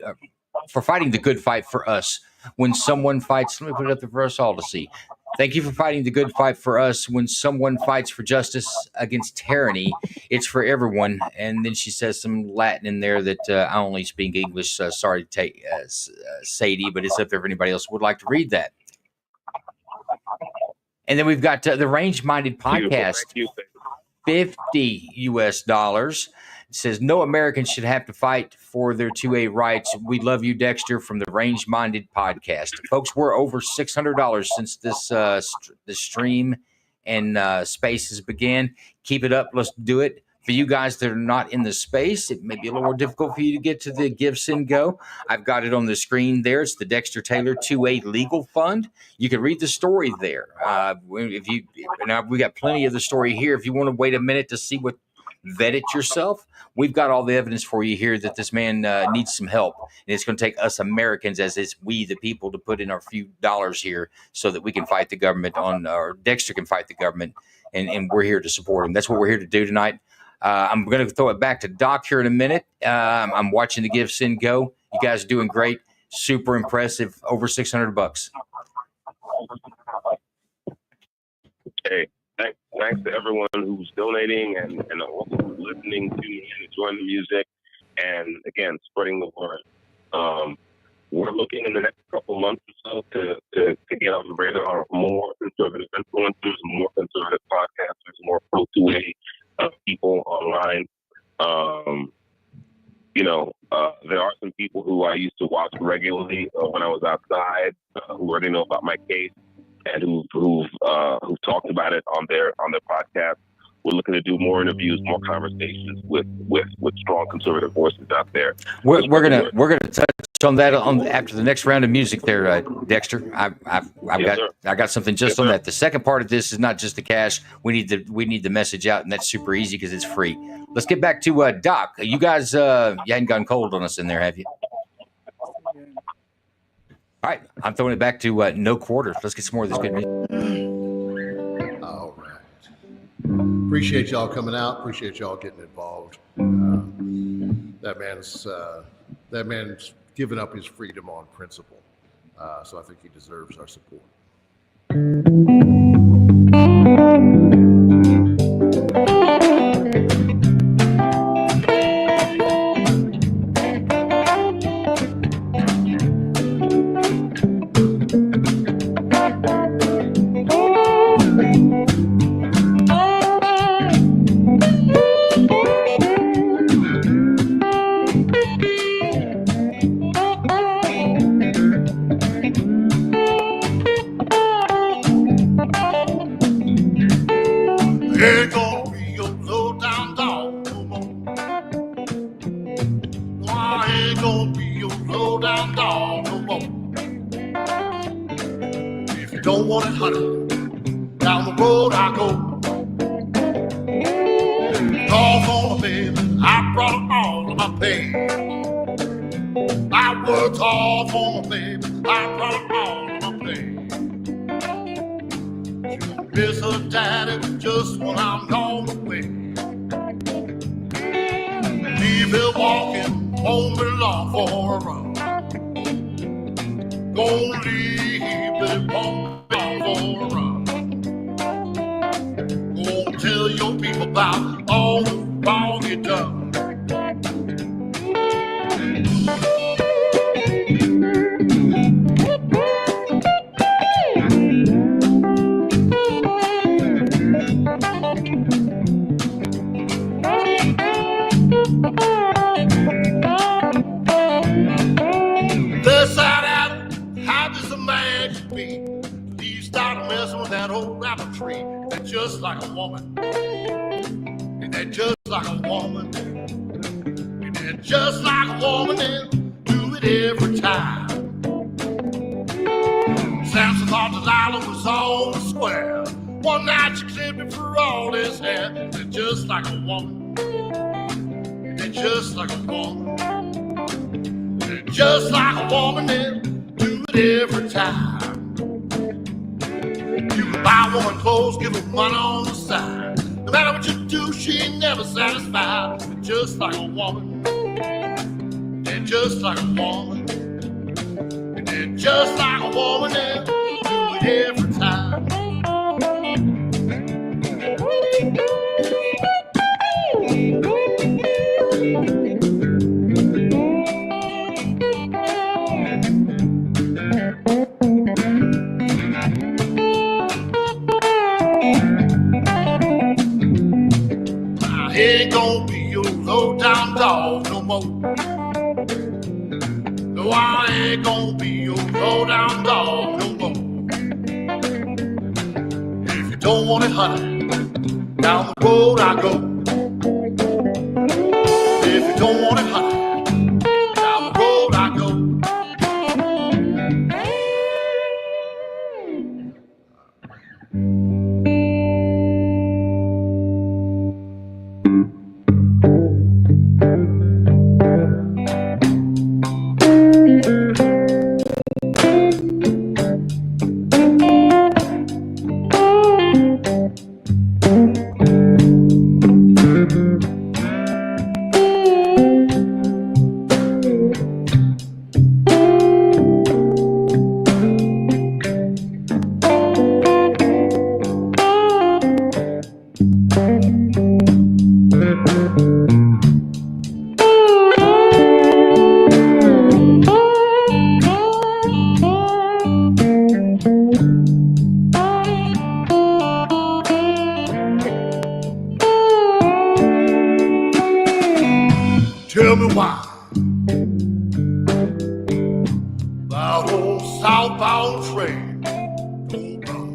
for fighting the good fight for us. When someone fights, let me put it up there for us all to see. Thank you for fighting the good fight for us. When someone fights for justice against tyranny, it's for everyone." And then she says some Latin in there that I only speak English. Sorry to take Sadie, but it's up there if anybody else would like to read that. And then we've got the Range Minded Podcast, $50 US. It says, "No American should have to fight for their 2A rights. We love you, Dexter," from the Range Minded Podcast. Folks, we're over $600 since this stream and spaces began. Keep it up. Let's do it. For you guys that are not in the space, it may be a little more difficult for you to get to the Give, Send, Go. I've got it on the screen there. It's the Dexter Taylor 2A Legal Fund. You can read the story there. We got plenty of the story here. If you want to wait a minute to see what, vet it yourself. We've got all the evidence for you here that this man needs some help. And it's going to take us Americans, as it's we, the people, to put in our few dollars here so that we can fight the government or Dexter can fight the government. And we're here to support him. That's what we're here to do tonight. I'm going to throw it back to Doc here in a minute. I'm watching the Give, Send, Go. You guys are doing great. Super impressive. Over $600. Hey. Thanks to everyone who's donating and also who's listening to me and enjoying the music, and again spreading the word. We're looking in the next couple of months or so to get on the radar of more conservative influencers, more conservative podcasters, more pro 2A people online. There are some people who I used to watch regularly when I was outside who already know about my case and who've talked about it on their podcast. We're looking to do more interviews, more conversations with strong conservative voices out there. We're gonna touch on that after the next round of music there, Dexter. I got something just on that. The second part of this is not just the cash. We need the message out, and that's super easy because it's free. Let's get back to Doc. You guys, you hadn't gone cold on us in there, have you? All right, I'm throwing it back to No Quarters. Let's get some more of this good music. All right. Appreciate y'all coming out. Appreciate y'all getting involved. That man's given up his freedom on principle. So I think he deserves our support. Ain't gonna be your low down dog no more. No, I ain't gonna be your low down dog no more. If you don't want it, honey, down the road I go. Call for my baby, I brought all of my pain. I worked hard for my baby, I brought all of my pain. Miss her daddy just when I'm gone away. Leave her walking, won't be long for a run. Gonna leave it, won't be long for a run. Gonna tell your people about all the wrong you done. This side out, how does a man should be? You start messing with that old apple tree. They're just like a woman. And they're just like a woman. And they're just like a woman and do it every time. Samson thought Delilah was on the square. One night she clipped him for all his hair. They're just like a woman. And they're just like a woman. Just like a woman and do it every time. You can buy a woman clothes, give her money on the side. No matter what you do, she ain't never satisfied. Just like a woman, and just like a woman, and just like a woman and do it every time. Ain't gonna be your low down dog no more. No, I ain't gonna be your low down dog no more. If you don't want it, honey, down the road I go. If you don't want it, honey, down the road I go. Tell me why that old southbound train don't run.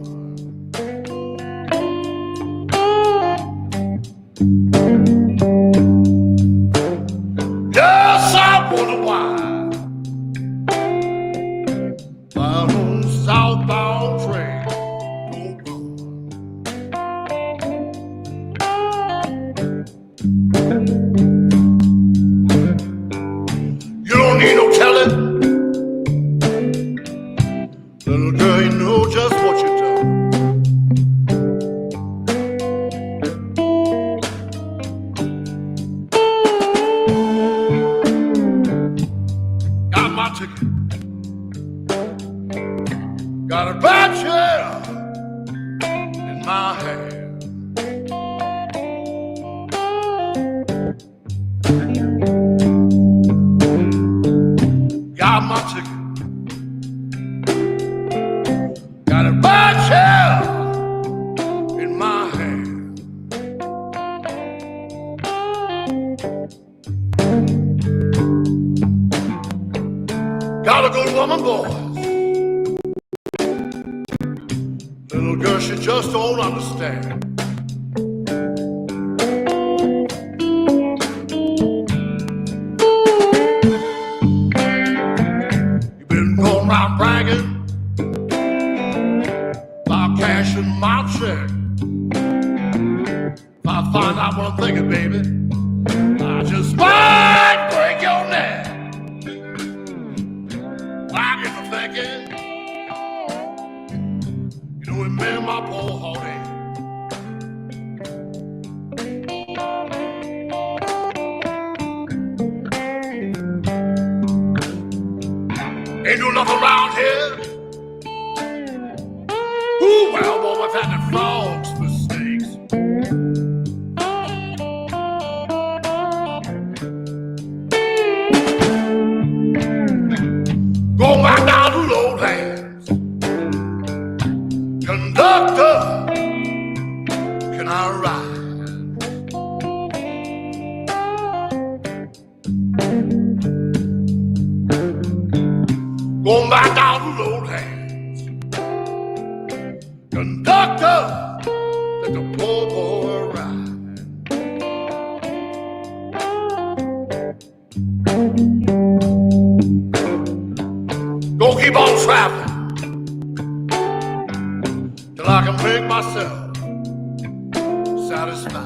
Yes, I wonder why that old southbound train don't run. You don't need no telling. Little girl, you know just what you done. voice. Little girl, she just don't understand. You've been going around bragging about cashing my check. If I find out what I'm thinking, baby, I just might break your neck. I get to thinking, you know, it made my poor heart ache. Ain't doing nothing around here. Ooh, well, boy, we've had the frogs mistakes. Go back down to the old hands. Conductor, can I ride? Going back down to the old hands. Conductor, let the poor boy ride. Go keep on traveling till I can make myself satisfied.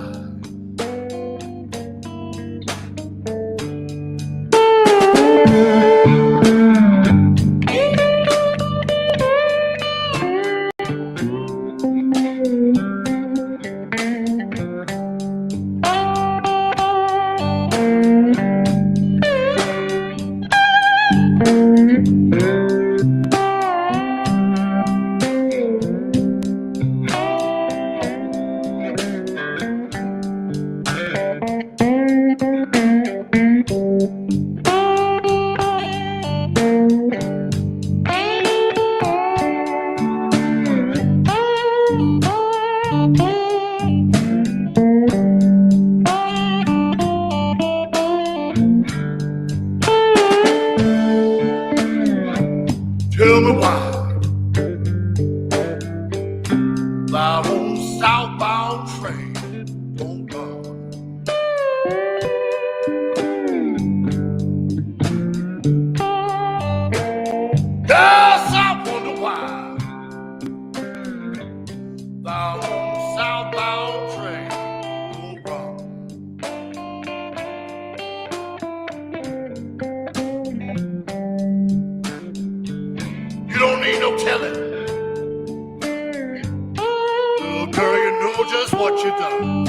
Tell me why that old southbound train don't come. Yes, I wonder why that old southbound train don't run. You don't need no telling. Little girl, you know just what you done.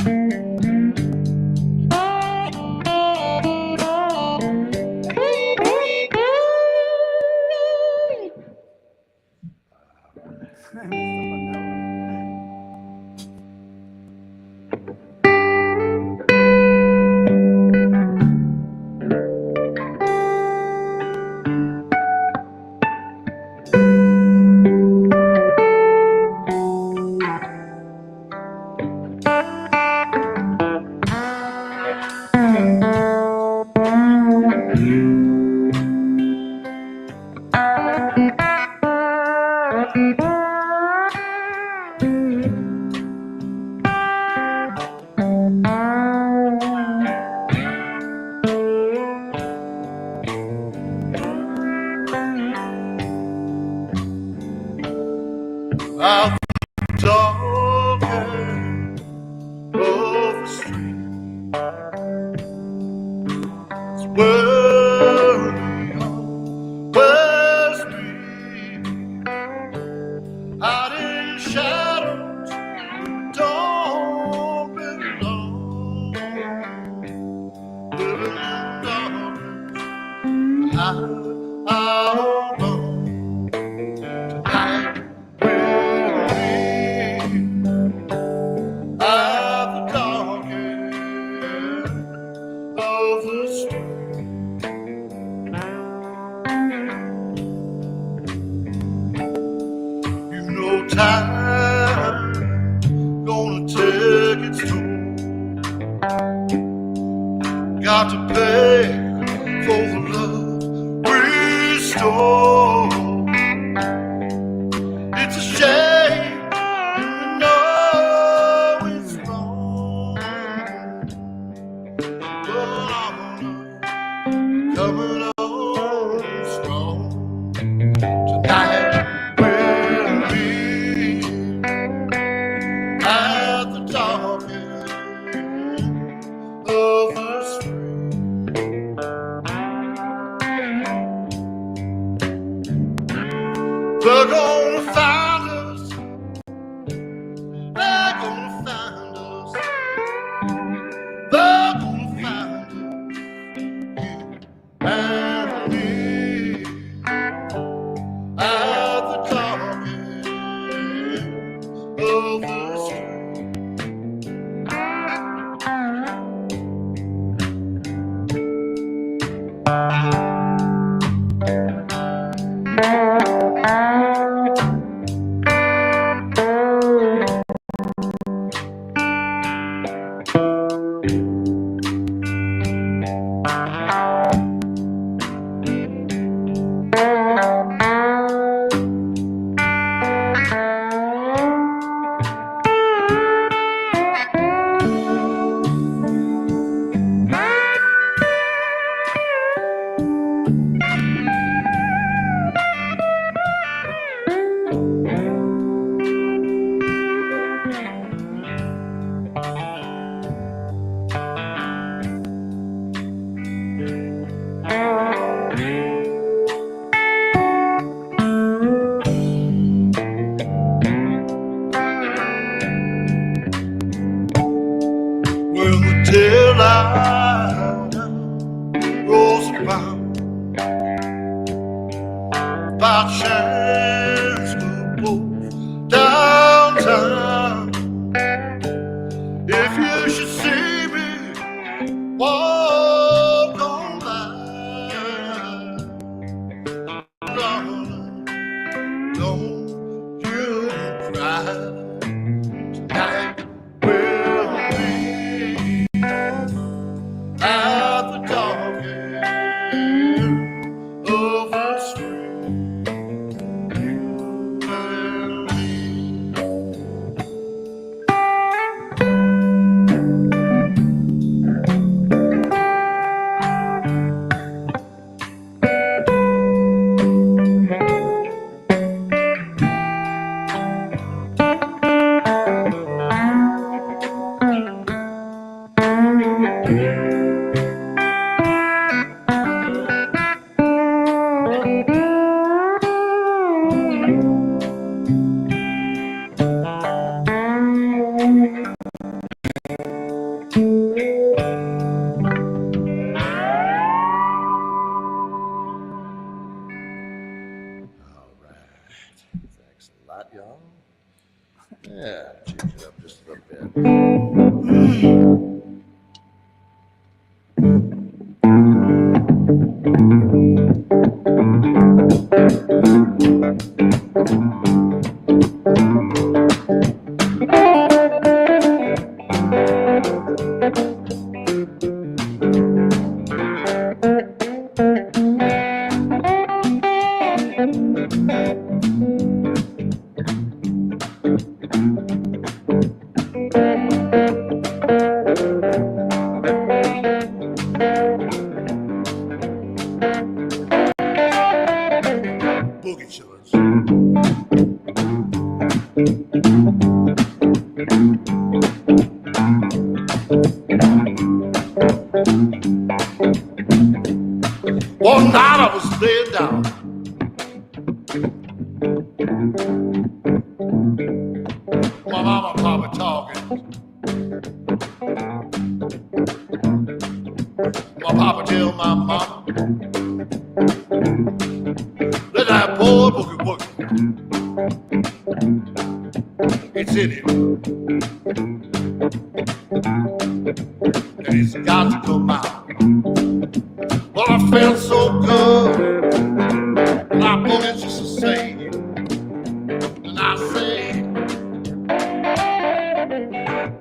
Out talking of the street, it's where we always be. Out in shadows, don't belong. Living in darkness, I don't know. Tonight we'll be at the dark end of the street. You know time gonna take its toll. Got to pay for the love we stole. drive tonight will be at the dark end of the street. You and me. Thanks a lot, y'all. Yeah, change it up just a little bit. Boogie Chillers. One night I was laying down. My mama and papa talking. My papa tell my mama, let that boy boogie woogie. It's in him. And it's got to come out. Well, I felt so good. And I boogied just the same. And I say,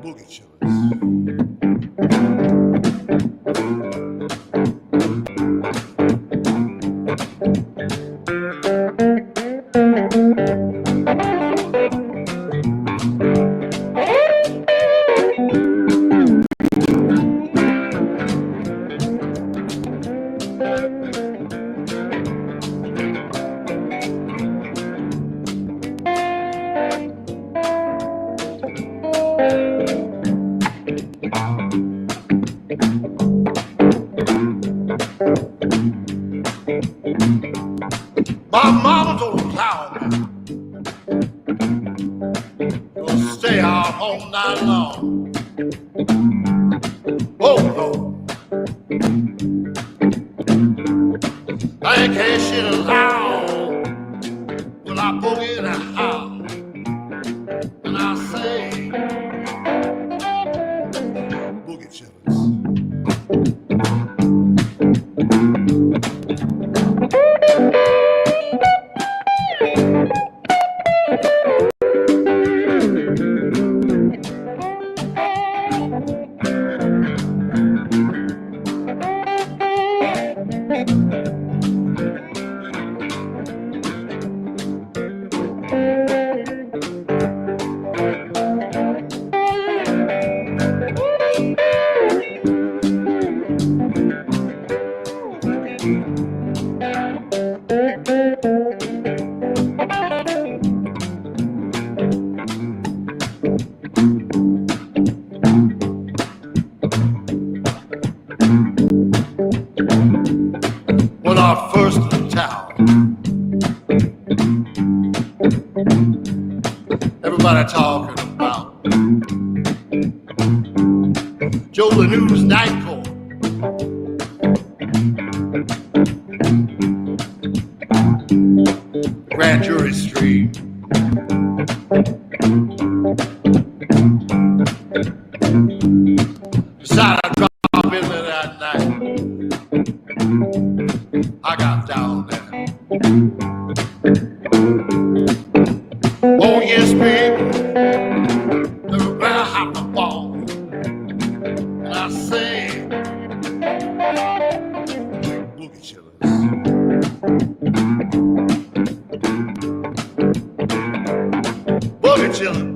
Boogie Chillers. My mama don't allow me to stay out all night long. Oh no, I can't shit allow when I boogie in the house and I say, Boogie Chillers. When I first in town, everybody talking about Joe the News Night Court. Grand Jury Street. Decided I'd drop in there that night. I got down there. Oh, yes, baby. chillin'.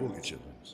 Boogie chillins.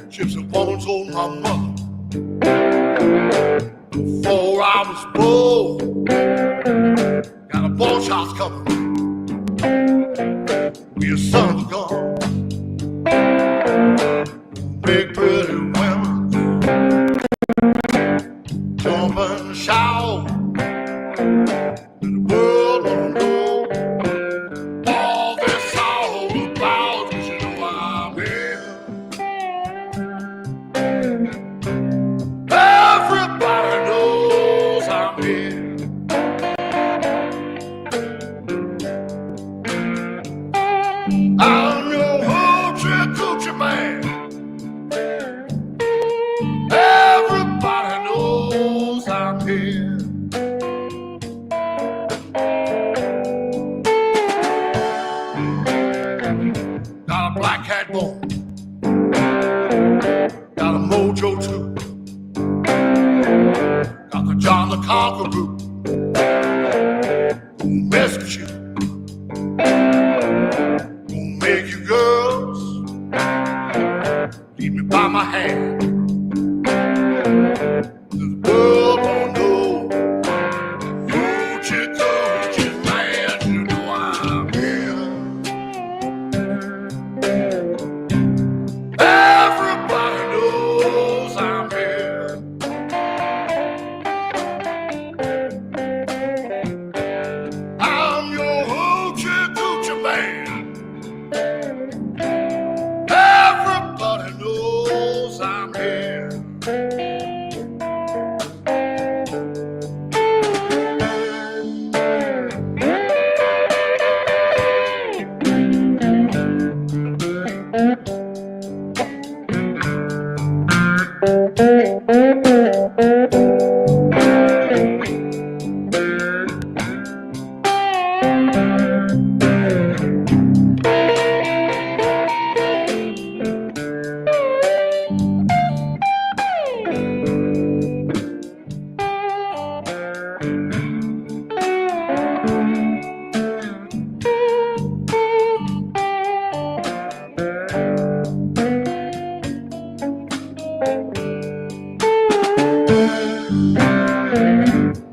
Chips and bones on my mother. Before I was born, got a boss house coming. Be a son of a gun. Big pretty women, jump and shout. The world don't know all this all about, 'cause you know I'm here. Everybody knows I'm here. I'm your hoochie coochie man. Everybody knows I'm here. Got a black cat bone. Got a mojo too. Got the John the Conqueror. Gonna mess with you. Gonna make you girls leave me by my hand. The world don't know hoochie coochie man. You know I'm here. Everybody knows I'm here. I'm your hoochie coochie man. Everybody knows I'm here.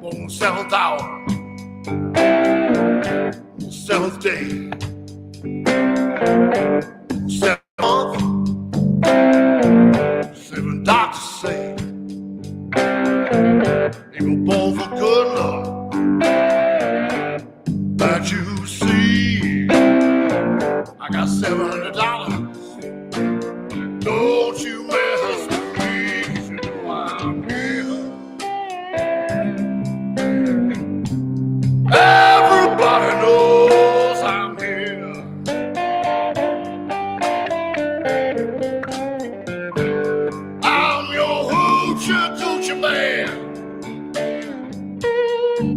On the 7th hour, on the 7th day, 7th month, 7 doctors say they were born for good luck. But you see, I got $700. Don't you mess with me, 'cause you know I'm here. Everybody knows I'm here. I'm your hoochie coochie man.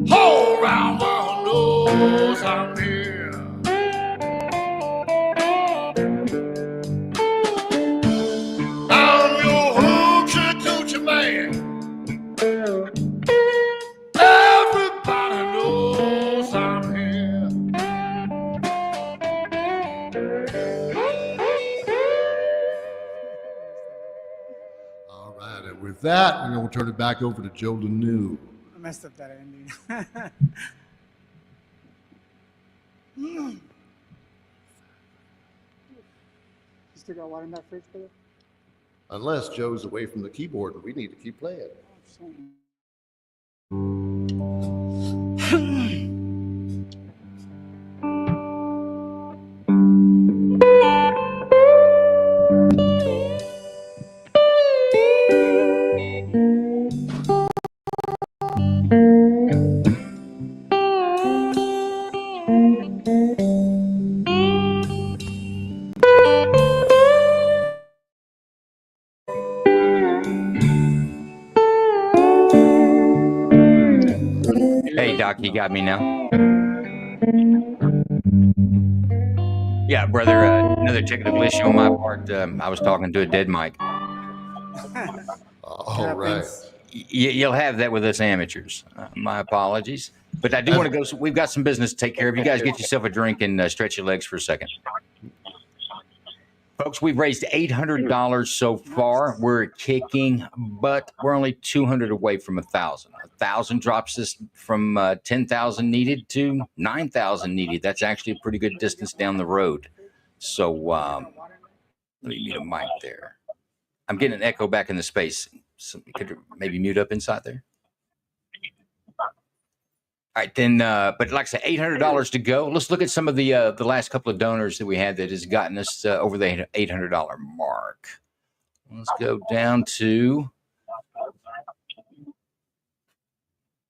Whole round world knows I'm here. I'm your hoochie coochie man. Everybody knows I'm here. with that, I'm going to turn it back over to Joe Lanou. I messed up that ending. You still got water in that fridge, brother? Unless Joe's away from the keyboard and we need to keep playing. Hey, Doc, you got me now? Yeah, brother, another technical issue on my part. I was talking to a dead mic. All right. You'll have that with us amateurs. My apologies. But I do want to go. We've got some business to take care of. You guys get yourself a drink and stretch your legs for a second. Folks, we've raised $800 so far. We're kicking, but we're only 200 away from 1,000. 1,000 drops us from 10,000 needed to 9,000 needed. That's actually a pretty good distance down the road. So let me mute a mic there. I'm getting an echo back in the space. So could maybe mute up inside there. All right, then, but like I said, $800 to go. Let's look at some of the last couple of donors that we had that has gotten us over the $800 mark. Let's go down to,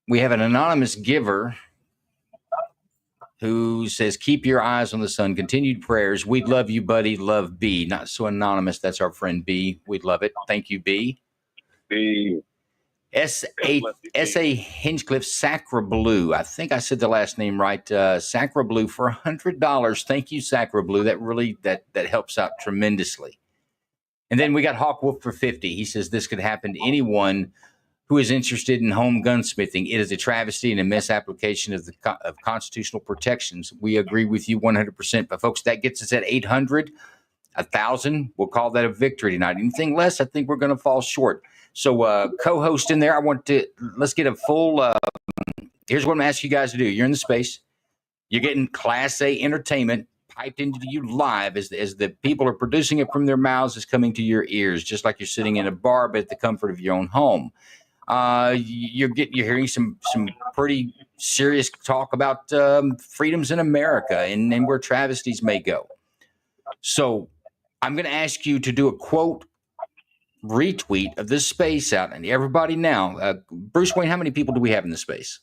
we have an anonymous giver who says, keep your eyes on the sun, continued prayers. We'd love you, buddy. Love B. Not so anonymous. That's our friend B. We'd love it. Thank you, B. B. S.A. Hinchcliffe Sacra Blue. I think I said the last name right. Sacra Blue for $100. Thank you, Sacra Blue. That really that helps out tremendously. And then we got Hawk Wolf for 50. He says this could happen to anyone who is interested in home gunsmithing. It is a travesty and a misapplication of constitutional protections. We agree with you 100%. But folks, that gets us at 800, 1,000. We'll call that a victory tonight. Anything less, I think we're going to fall short. So co-host in there, let's get a full, here's what I'm asking you guys to do. You're in the space. You're getting Class A entertainment piped into you live as the people are producing it from their mouths is coming to your ears, just like you're sitting in a bar, but at the comfort of your own home. You're hearing some pretty serious talk about freedoms in America and where travesties may go. So I'm going to ask you to do a quote retweet of this space out, and everybody now, Bruce Wayne, how many people do we have in the space?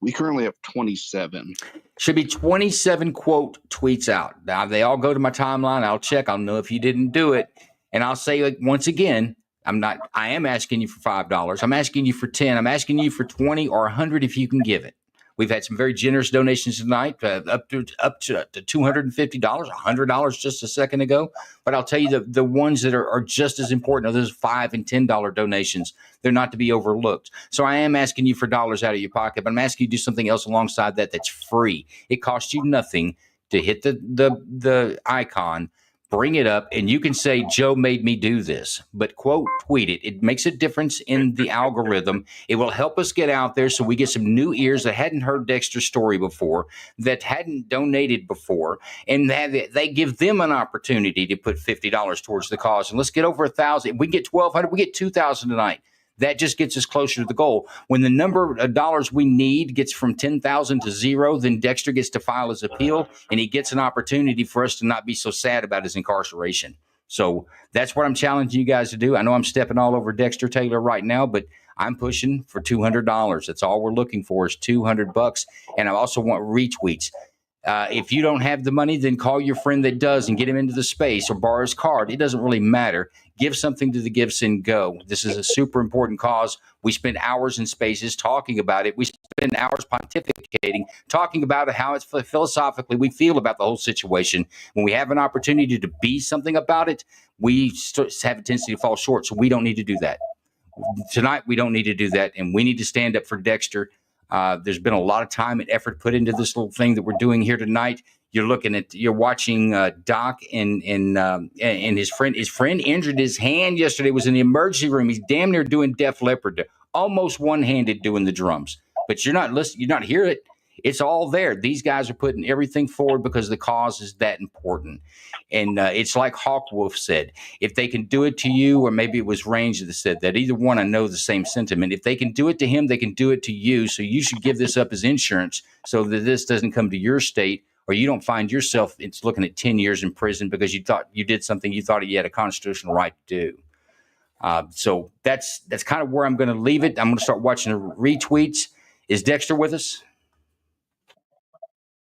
We currently have 27. Should be 27 quote tweets out. Now they all go to my timeline. I'll check. I'll know if you didn't do it, and I'll say, like, once again, I am asking you for $5. I'm asking you for 10. I'm asking you for 20 or 100 if you can give it. We've had some very generous donations tonight, up to $250, $100 just a second ago. But I'll tell you the ones that are just as important are those $5 and $10 donations. They're not to be overlooked. So I am asking you for dollars out of your pocket, but I'm asking you to do something else alongside that that's free. It costs you nothing to hit the icon, bring it up, and you can say, Joe made me do this, but quote tweet it. It makes a difference in the algorithm. It will help us get out there so we get some new ears that hadn't heard Dexter's story before, that hadn't donated before, and they give them an opportunity to put $50 towards the cause. And let's get over 1,000. We get 1,200, we get 2,000 tonight. That just gets us closer to the goal. When the number of dollars we need gets from 10,000 to 0, then Dexter gets to file his appeal, and he gets an opportunity for us to not be so sad about his incarceration. So that's what I'm challenging you guys to do. I know I'm stepping all over Dexter Taylor right now, but I'm pushing for $200. That's all we're looking for is $200. And I also want retweets. If you don't have the money, then call your friend that does and get him into the space or borrow his card. It doesn't really matter. Give something to the Give, Send, Go. This is a super important cause. We spend hours in spaces talking about it. We spend hours pontificating, talking about how it's philosophically we feel about the whole situation. When we have an opportunity to be something about it, we have a tendency to fall short. So we don't need to do that. Tonight, we don't need to do that. And we need to stand up for Dexter. There's been a lot of time and effort put into this little thing that we're doing here tonight. You're watching Doc and his friend injured his hand yesterday. Was in the emergency room. He's damn near doing Def Leppard, almost one-handed doing the drums. But you're not listening. You're not hear it. It's all there. These guys are putting everything forward because the cause is that important. And it's like Hawk Wolf said, if they can do it to you, or maybe it was Range that said that. Either one, I know the same sentiment. If they can do it to him, they can do it to you. So you should give this up as insurance so that this doesn't come to your state, or you don't find yourself it's looking at 10 years in prison because you thought you did something you thought you had a constitutional right to do. So that's kind of where I'm going to leave it. I'm going to start watching the retweets. Is Dexter with us?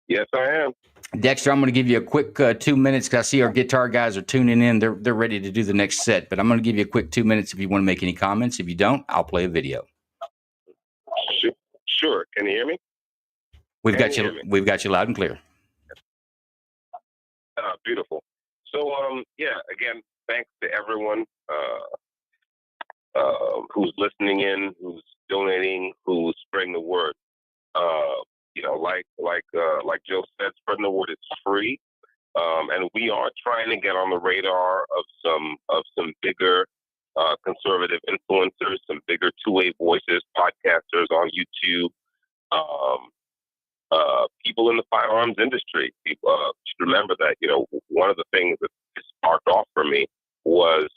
Yes, I am. Dexter, I'm going to give you a quick 2 minutes because I see our guitar guys are tuning in. They're ready to do the next set, but I'm going to give you a quick 2 minutes if you want to make any comments. If you don't, I'll play a video. Sure. Can you hear me? We've got you loud and clear. Beautiful. So, again, thanks to everyone who's listening in, who's donating, who's spreading the word. Like Joe said, spreading the word is free, and we are trying to get on the radar of some bigger conservative influencers, some bigger two-way voices, podcasters on YouTube, people in the firearms industry. People should remember that one of the things that sparked off for me was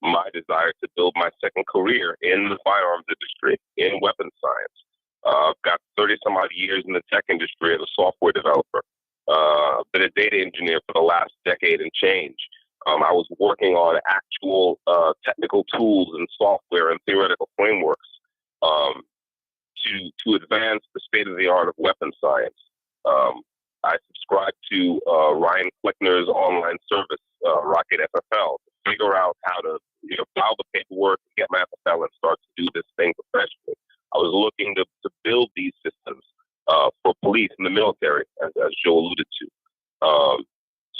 my desire to build my second career in the firearms industry, in weapons science. I've got 30 some odd years in the tech industry as a software developer. Been a data engineer for the last decade and change. I was working on actual technical tools and software and theoretical frameworks to advance the state of the art of weapons science. I subscribe to Ryan Flickner's online service, Rocket FFL, to figure out how to file the paperwork, get my FFL, and start to do this thing professionally. I was looking to build these systems for police and the military, as Joe alluded to.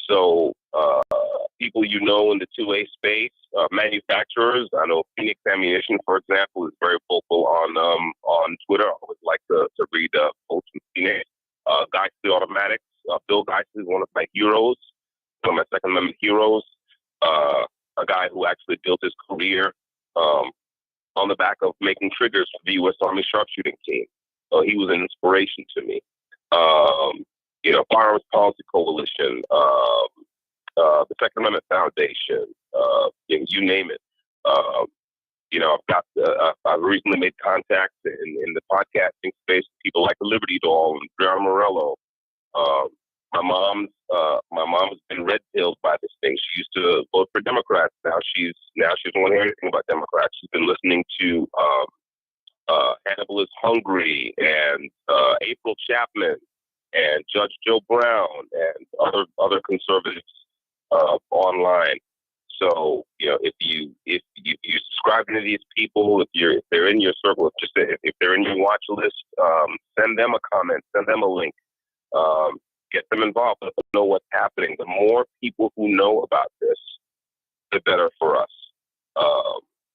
So people in the 2A space, manufacturers. I know Phoenix Ammunition, for example, is very vocal on Twitter. I always like to read posts from Phoenix. Geistley Automatics. Bill Geistley is one of my heroes, one of my Second Amendment heroes. A guy who actually built his career on the back of making triggers for the U.S. Army sharpshooting team. He was an inspiration to me. Firearms Policy Coalition, the Second Amendment Foundation, you name it. I've recently made contacts in the podcasting space with people like the Liberty Doll and Brianna Morello. My mom's been red pilled by this thing. She used to vote for Democrats. Now she doesn't want to hear anything about Democrats. She's been listening to Hannibal is Hungry and April Chapman and Judge Joe Brown and other conservatives online. So if you subscribe to these people, if they're in your circle, if they're in your watch list, send them a comment, send them a link. Get them involved, let them know what's happening. The more people who know about this, the better for us.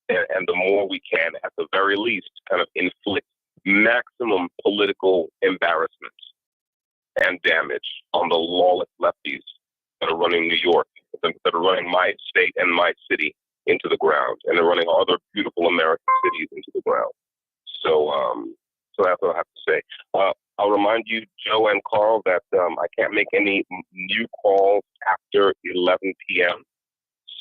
And the more we can, at the very least, kind of inflict maximum political embarrassment and damage on the lawless lefties that are running New York, that are running my state and my city into the ground, and they're running other beautiful American cities into the ground. So that's what I have to say. I'll remind you, Joe and Carl, that I can't make any new calls after 11 p.m.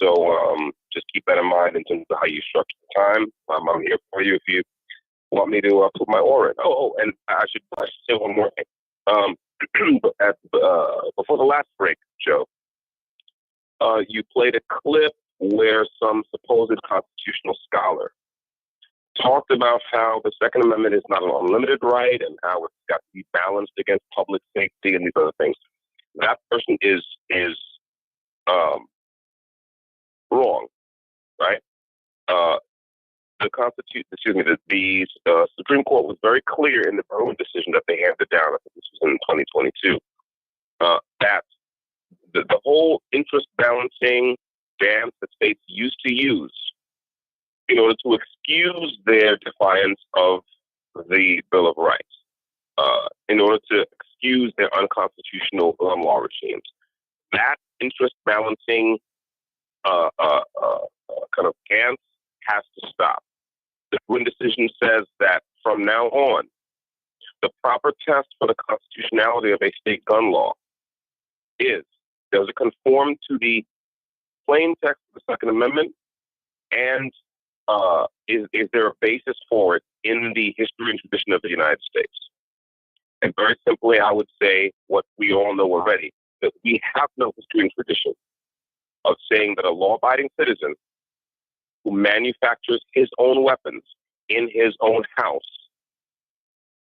So just keep that in mind in terms of how you structure the time. I'm here for you if you want me to put my aura in. And I should say one more thing. Before the last break, Joe, you played a clip where some supposed constitutional scholar talked about how the Second Amendment is not an unlimited right and how it's got to be balanced against public safety and these other things. That person is wrong, right? The Supreme Court was very clear in the Berman decision that they handed down. I think this was in 2022. That the whole interest balancing dance that states used to use in order to excuse their defiance of the Bill of Rights, in order to excuse their unconstitutional law regimes. That interest balancing kind of dance has to stop. The Gwynn decision says that from now on, the proper test for the constitutionality of a state gun law is, does it conform to the plain text of the Second Amendment, and is there a basis for it in the history and tradition of the United States? And very simply, I would say what we all know already, that we have no history and tradition of saying that a law-abiding citizen who manufactures his own weapons in his own house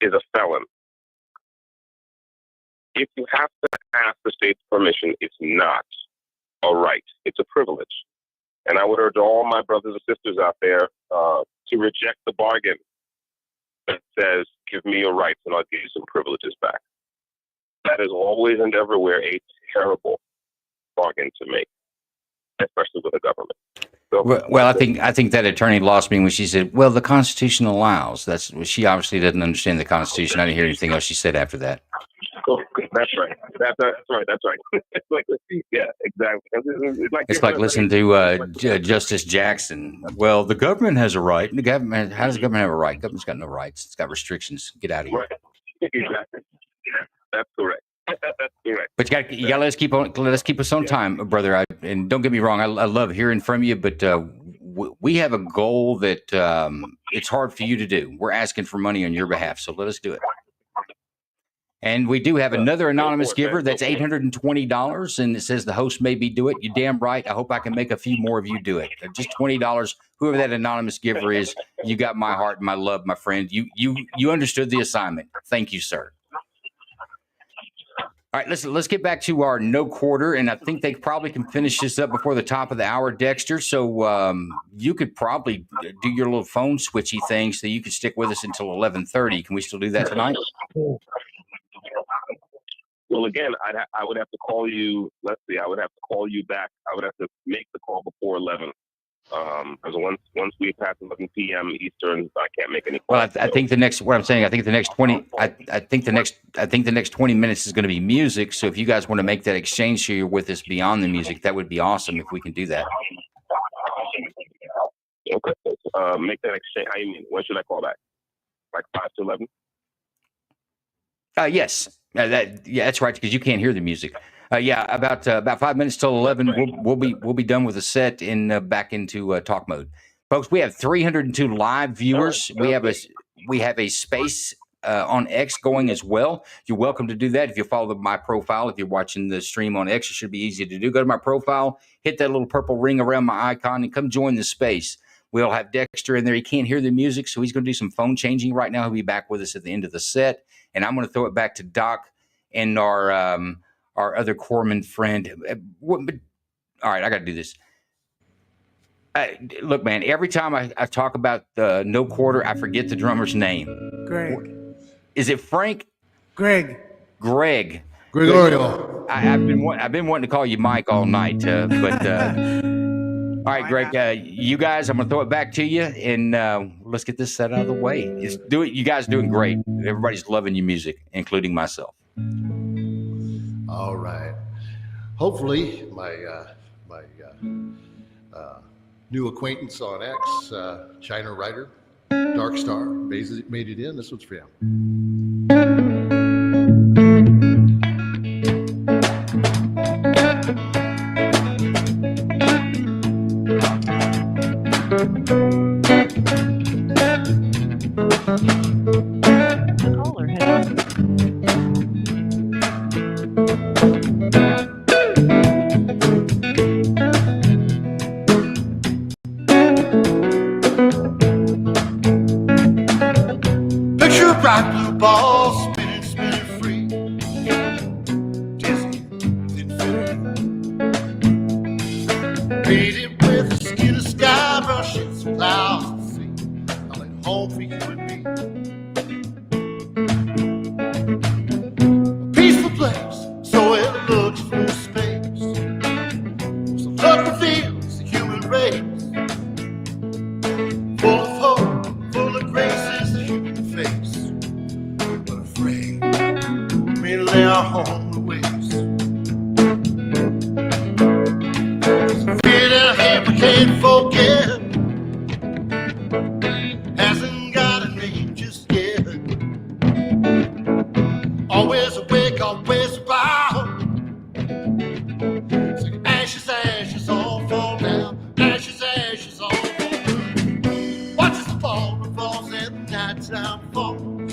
is a felon. If you have to ask the state's permission, it's not a right. It's a privilege. And I would urge all my brothers and sisters out there to reject the bargain that says, give me your rights and I'll give you some privileges back. That is always and everywhere a terrible bargain to make, especially with the government. So, well, I think that attorney lost me when she said, "Well, the Constitution allows." She obviously doesn't understand the Constitution. I didn't hear anything else she said after that. Oh, that's right. That's right. It's like, yeah, exactly. It's like listening to Justice Jackson. Well, the government has a right. How does the government have a right? The government's got no rights. It's got restrictions. Get out of here. Right. Exactly. That's correct. That's correct. But you got to let us keep us on time, brother. And don't get me wrong, I love hearing from you, but we have a goal that it's hard for you to do. We're asking for money on your behalf, so let us do it. And we do have another anonymous giver that's $820, and it says the host may be do it. You're damn right. I hope I can make a few more of you do it. Just $20. Whoever that anonymous giver is, you got my heart and my love, my friend. You understood the assignment. Thank you, sir. All right, let's get back to our no quarter, and I think they probably can finish this up before the top of the hour, Dexter. So you could probably do your little phone switchy thing so you could stick with us until 11:30. Can we still do that tonight? Well, again, I would have to call you. Let's see. I would have to call you back. I would have to make the call before 11. Because once we pass 11 p.m. Eastern, I can't make any calls. Well, I think the next. What I'm saying, I think the next 20. I think the next 20 minutes is going to be music. So if you guys want to make that exchange here with us beyond the music, that would be awesome if we can do that. Okay. Make that exchange. How you mean? When should I call back? Like 5 to 11? Yes. That's right, because you can't hear the music. About 5 minutes till 11. We'll be done with the set and back into talk mode, folks. We have 302 live viewers. We have a space on X going as well. You're welcome to do that if you follow my profile. If you're watching the stream on X, it should be easy to do. Go to my profile, hit that little purple ring around my icon, and come join the space. We'll have Dexter in there. He can't hear the music, so he's going to do some phone changing right now. He'll be back with us at the end of the set, and I'm going to throw it back to Doc and our other corpsman friend. All right, I got to do this. Look, man, every time I talk about the no quarter, I forget the drummer's name. Greg. Is it Frank? Greg. Gregorio. I've been wanting to call you Mike all night, but all right, Greg. You guys, I'm gonna throw it back to you, and let's get this set out of the way. You guys doing great. Everybody's loving your music, including myself. All right. Hopefully, my new acquaintance on X, China writer, Dark Star, made it in. This one's for him. Picture a bright blue ball spinning free, dizzy with infinity. Painted with the skin of sky, brushing some clouds of the sea. I like home for you and me. A peaceful place, so it looks from space. So look reveals the human race. Full of hope, full of grace is the human face. But afraid, may can't forget. Hasn't got a name just yet. Always awake, always about. Sing ashes, ashes, all fall down. Ashes, ashes, all fall down. Watches the fall that falls and the nighttime falls.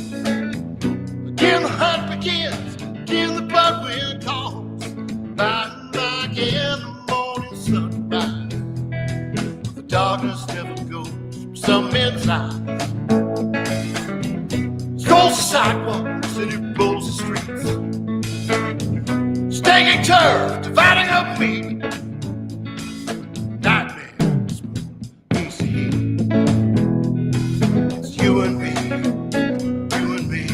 Again the hunt begins, again the blood wind calls. By and by again the morning sunrise. The darkness never goes from some men's eyes. Scrolls the sidewalks and it rolls the streets. Staking turf, dividing up meat. Nightmares, piece of heat. It's you and me, you and me.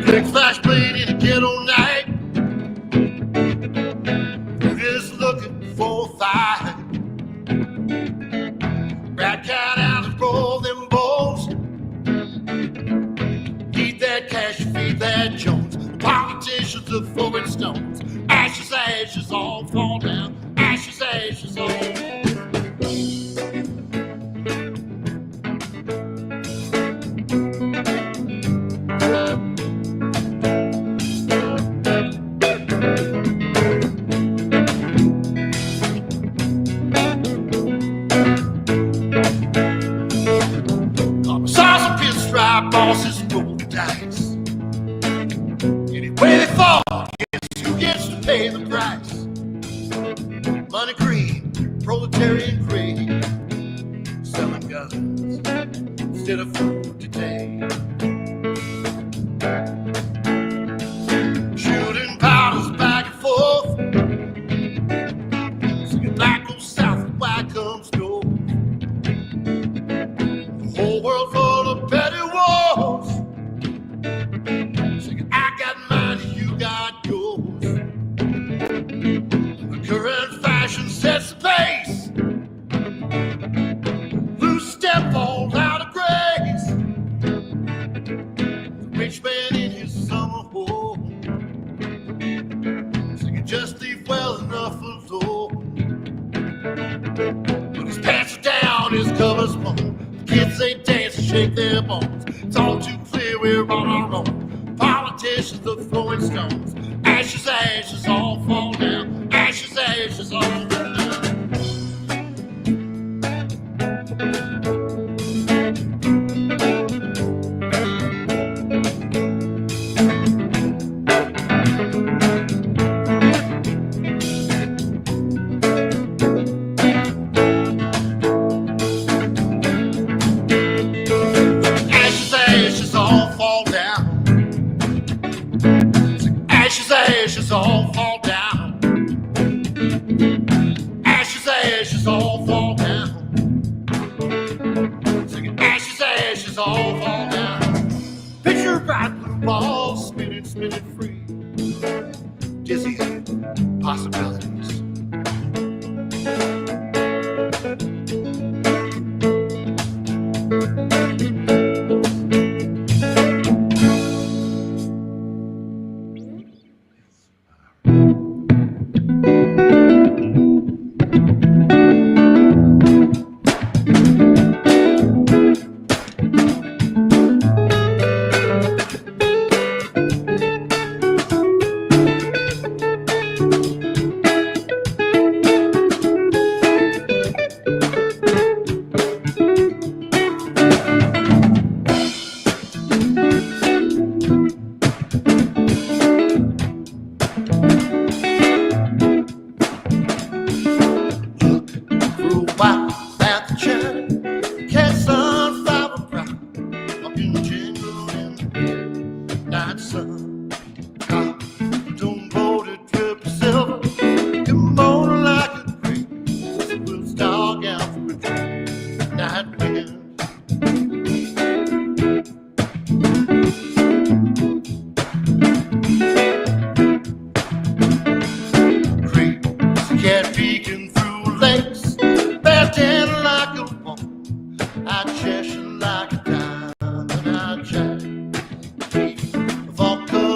Big flash blade in a ghetto night. We're just looking for a fight. Rat cat out and roll them balls. Eat that cash, feed that Jones. The politicians are throwing stones. Ashes, ashes, all fall down. Ashes, ashes, all. Saw some pinstripe bosses roll the dice. Anyway they fall, guess who gets to pay the price? Money green, proletarian greed. Selling guns instead of food today. Shooting powders back and forth. Singing black goes south and white comes north. The whole world full of petty wars. Singing, I got mine and you got yours. The current fashion sets the pace. Loose step falls out of grace. The rich man in his summer home. Singing, just leave well enough alone. But his pants are down, his cover's blown. Kids they dance and shake their bones. It's all too clear we're on our own. Politicians are throwing stones. Ashes, ashes, all fall down. Ashes, ashes, all fall down. Ashes, ashes, all fall down. Ashes, ashes, all fall down. Ashes, ashes, all fall down. Singing, ashes, ashes, all fall down. Picture bright blue balls spinning, spinning free. Dizzy possibilities. Cheshire like a diamond, I jack. Of all colors.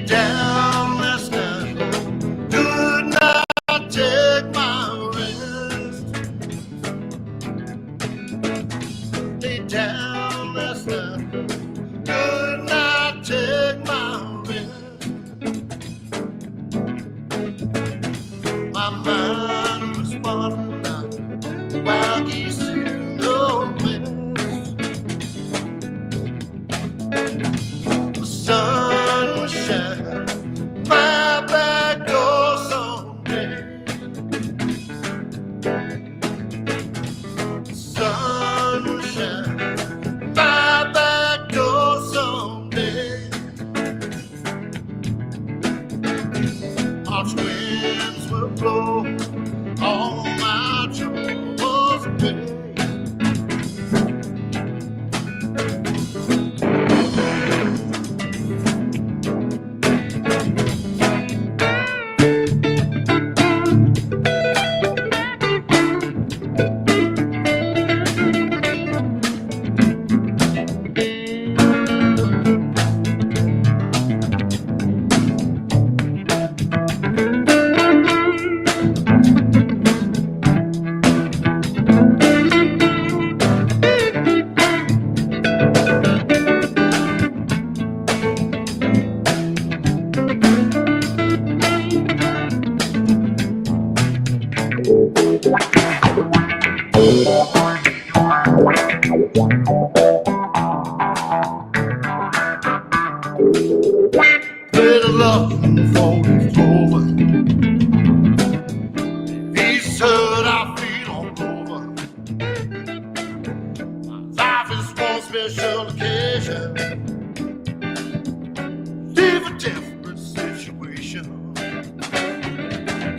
down last night, could not take my rest. Lay down last night, could not take my rest. My mind was wandering out, wild geese in the west. The sun was shining, my back door someday. The sun was shining, my back door someday. March winds will blow all my troubles away. Little love for it's over. He's hurt, I feel all over. Life is one special occasion. Live a different situation.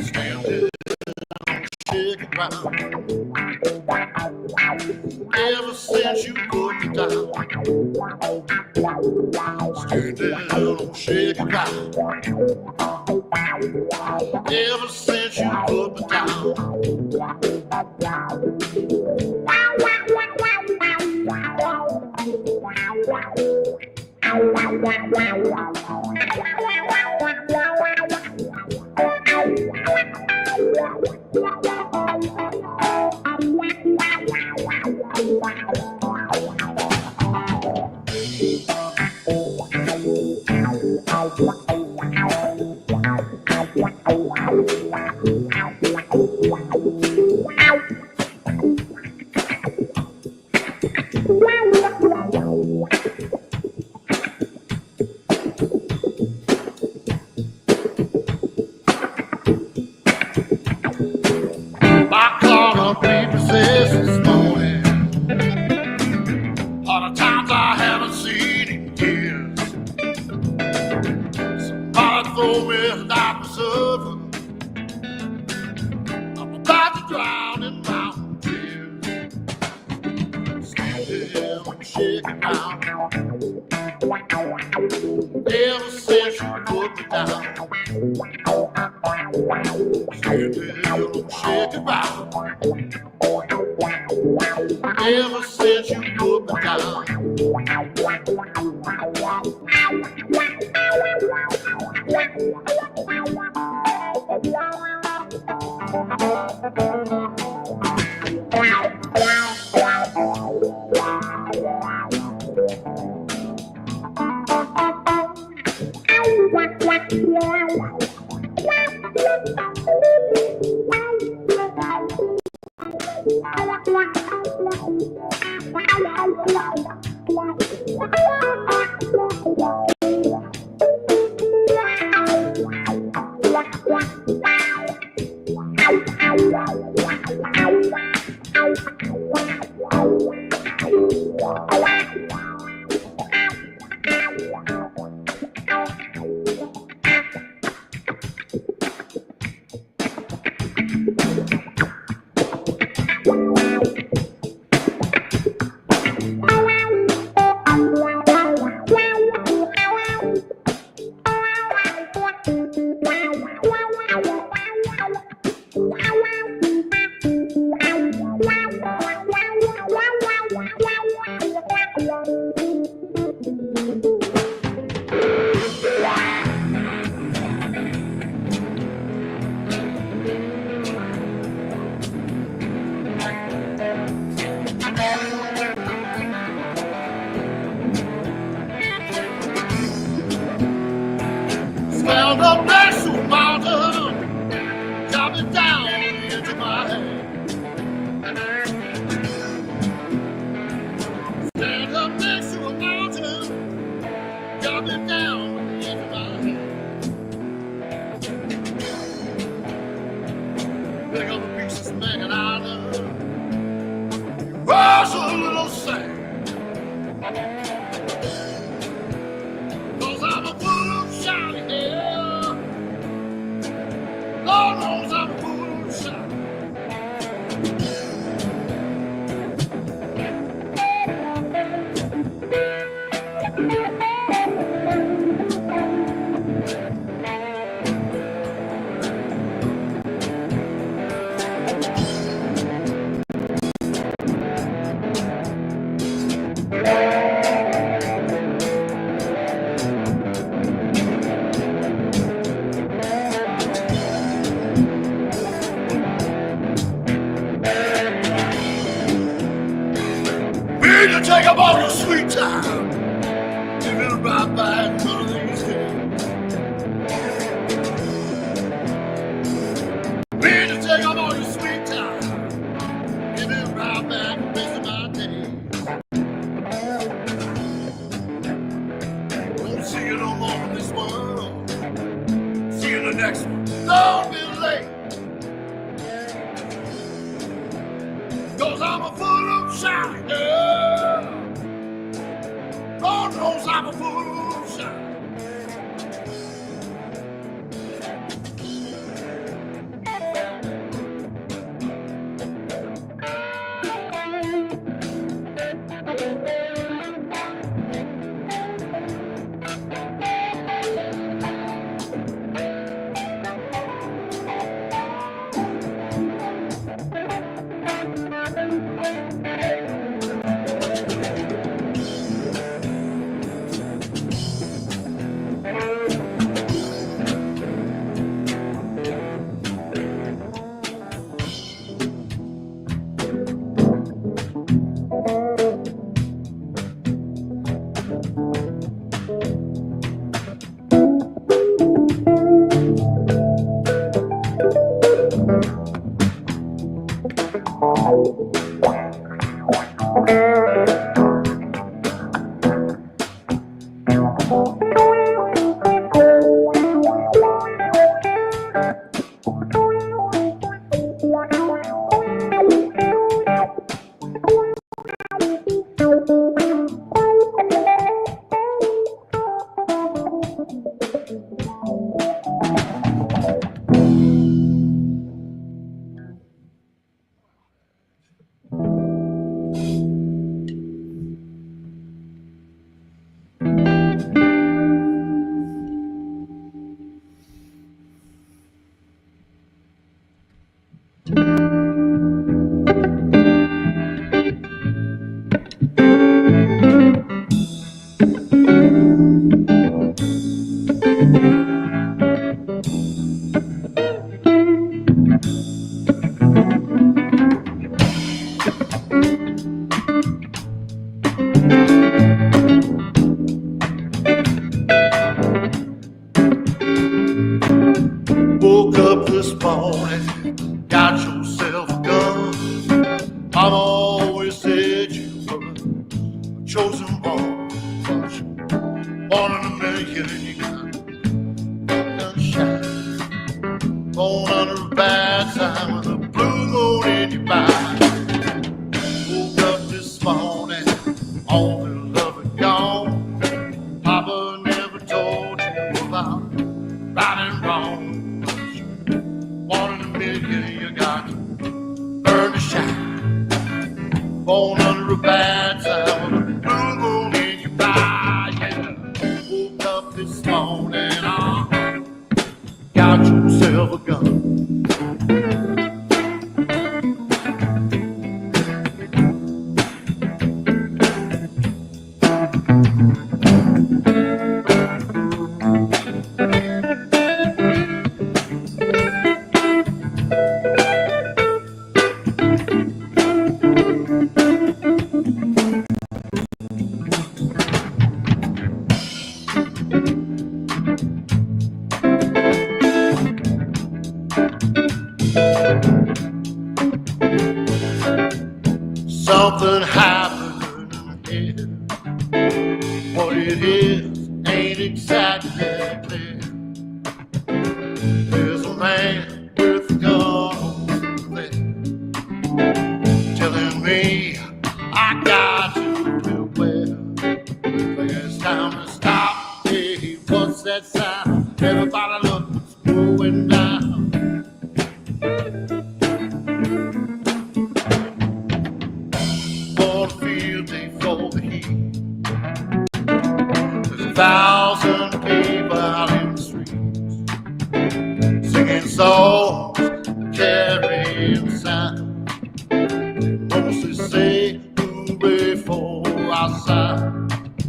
Standing on shaky ground. Ever since you put me down. Standing on shaky ground. Ever since you put me down. My car repossessed this morning. All the times I haven't seen in years. Somebody throw me a life preserver. I'm about to drown in my own tears. Standing on shaky ground. Ever since you put me down. Standing on shaky ground. Ever since you put me down. Found up next to a mountain, drop it down into my hand. Stand up next to a mountain, drop it down into my hand. Pick up the pieces, make an island, wash a little sand. 'Cause I'm a fool of shiny hair. Lord knows I'm a fool of shiny. Need to take up all your sweet time. Give it right back one of these days. Need to take up all your sweet time. Give it right back the rest of my days. Won't see you no more in this world. See you in the next one. Don't be late. 'Cause I'm a fool of shiny hair. Lord knows I'm a fool of shiny. Woke up this morning, got yourself a gun. Mama always said you were a chosen one. One in a million, you got gunshine. Born under a bad time with a blue moon in your back. Woke up this morning, all the love is gone. Papa never told you about right and wrong. One in a million, you got to burn to shine. Born under a bad time with a blue moon in your eye. Yeah. Woke up this morning, got yourself a gun. exactly clear. There's a man with a gun over there telling me I got to beware. Like it's time to stop. Hey, what's that sound? Everybody look what's going down. For the field day for the heat. There's 1,000 people out in the streets singing songs, carrying sound. They mostly say hooray for our side.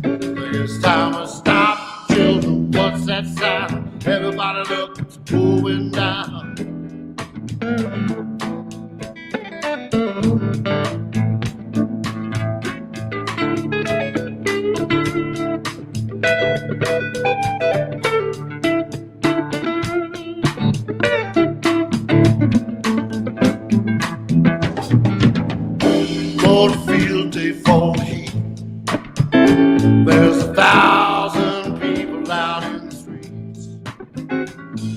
It's time to stop, children. What's that sound? Everybody look what's going down. For the field day for the heat. There's 1,000 people out in the streets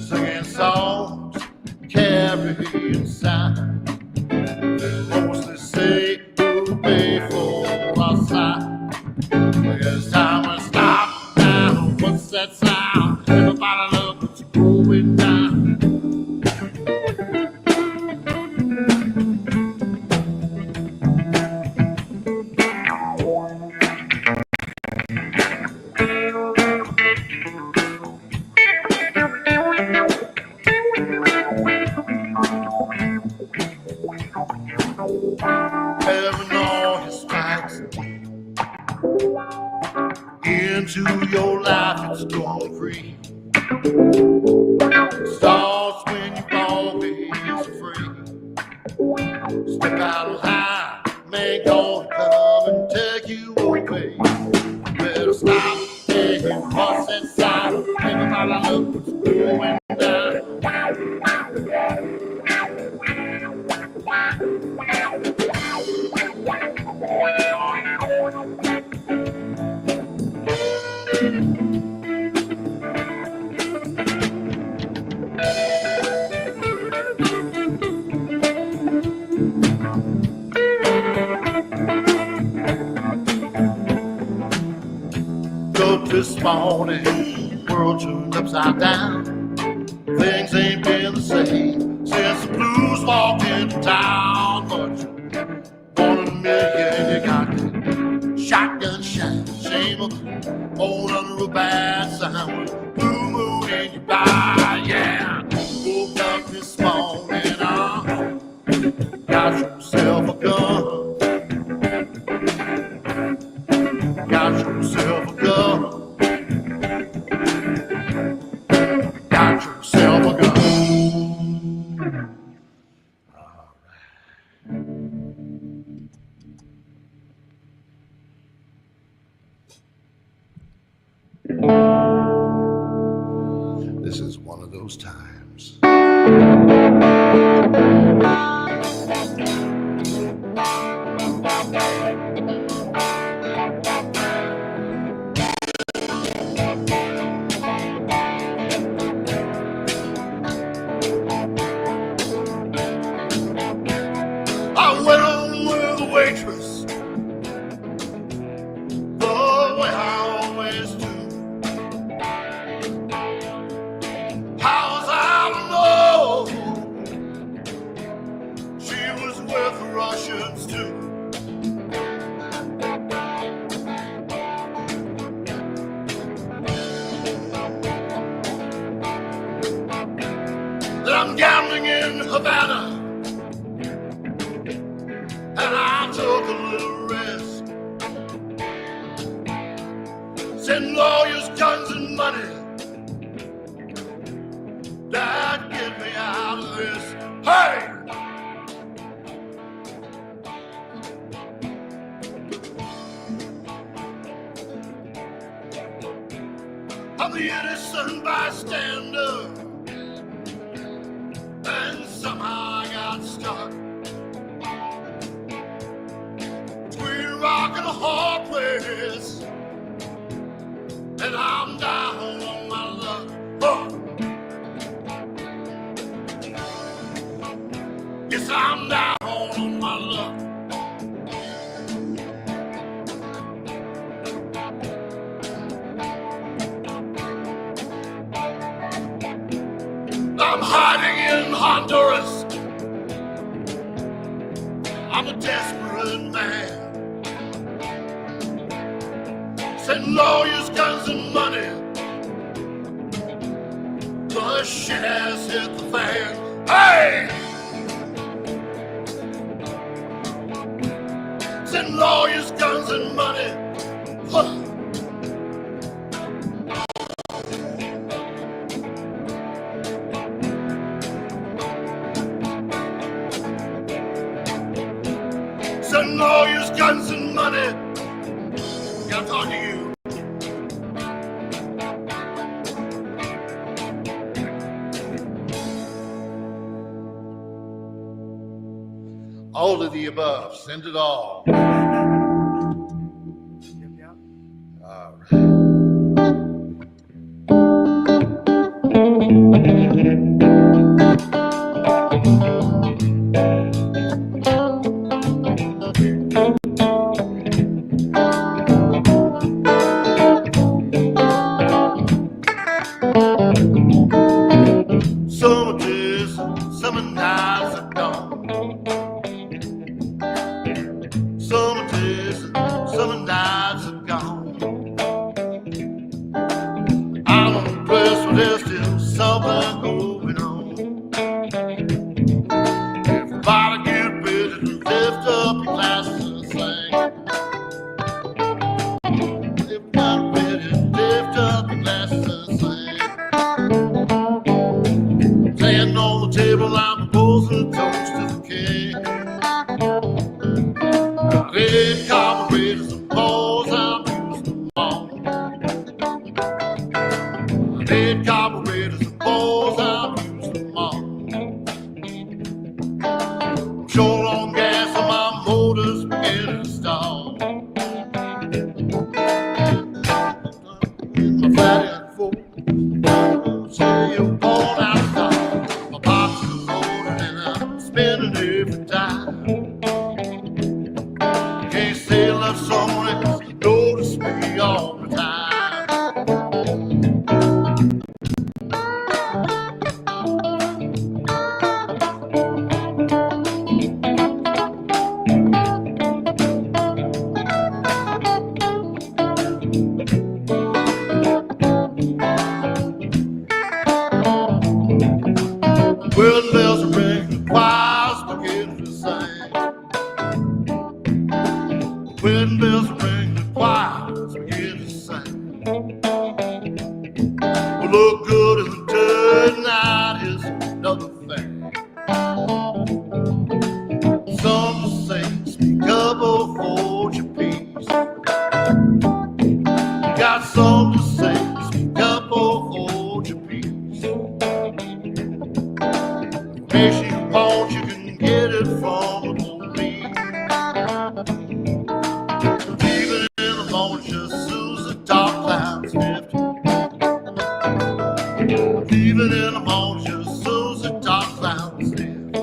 singing songs, carrying signs. They mostly say hooray for our side. It's time to stop now. What's that sound? Everybody look what's going down. Heaven all his strikes into your life, it's going free. Starts when you're always free. Step out of line, man gonna come and take you away. You better stop, hey, what's that sound? Everybody look what's going down. Up this morning, world turned upside down. Things ain't been the same since the blues walked into town. But one in a million, you got that shotgun shine, shame of hold under a bad sign. Blue moon in your eye, yeah. Woke up this morning, got yourself a gun. Got yourself a gun. Got yourself a gun. This is one of those times. I went on with the waitress the way I always do. How was I to know she was with the Russians too? That I'm gambling in Havana, and I took a little risk. Send lawyers, guns, and money that get me out of this. Hey! I'm the innocent bystander, and somehow I got stuck between a rock and a hard place, and I'm down Honduras. I'm a desperate man. Send lawyers, guns, and money. The shit has hit the fan. Hey! Send lawyers, guns, and money. Huh. Send lawyers, guns, and money. Gotta talk to you. All of the above. Send it all. All right. Summer days, summer nights are gone. Summer days, summer nights are gone. I'm on a place where there's still something going on. Everybody get ready to lift up your glasses and sing. Everybody ready to lift up your glasses and sing. Laying on the table, I'm proposing a toast to the king. Red carburetors and balls, I'm using them all. Red carburetors and balls, I'm using them all. I'm short on gas and my motor's beginning to stall. My flat end full, say you're born out of style. My box is loaded and I'm spinning every time. Can't say I love someone else, notice me all the time. Well, the bells are ringing, the choir's beginning to sing. Wedding bells are ringing, the choir's beginning to sing. Well, look good in the dirt night is another thing. Some say, speak up or hold your peace. Got something to say, speak up or hold your peace. If you want, you can get it from the police. Even in the morning, just as soon as the dark clouds lift. Even in the morning, just as soon as the dark clouds lift.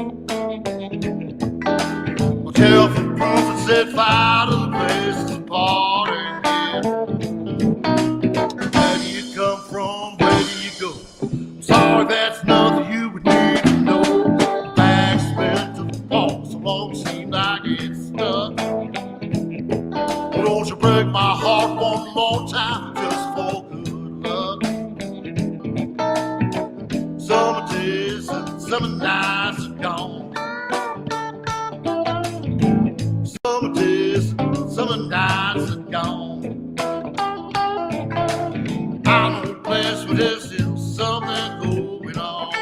I'll tell for proof and set fire to the place to party again. Where do you come from? Where do you go? Sorry, that's nothing you would need to know. Backspin to the wall, so long seem like it's stuck. Well, don't you break my heart one more time, just for good luck. Summer days and summer nights are gone. Summer days and summer nights are gone. I know a place where there's still something going on.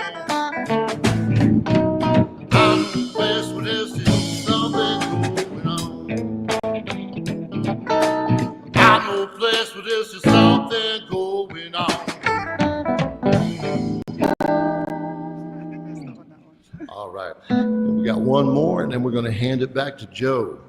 I know a place where there's still something going on. I know a place where there's still something going on. All right, we got one more, and then we're going to hand it back to Joe.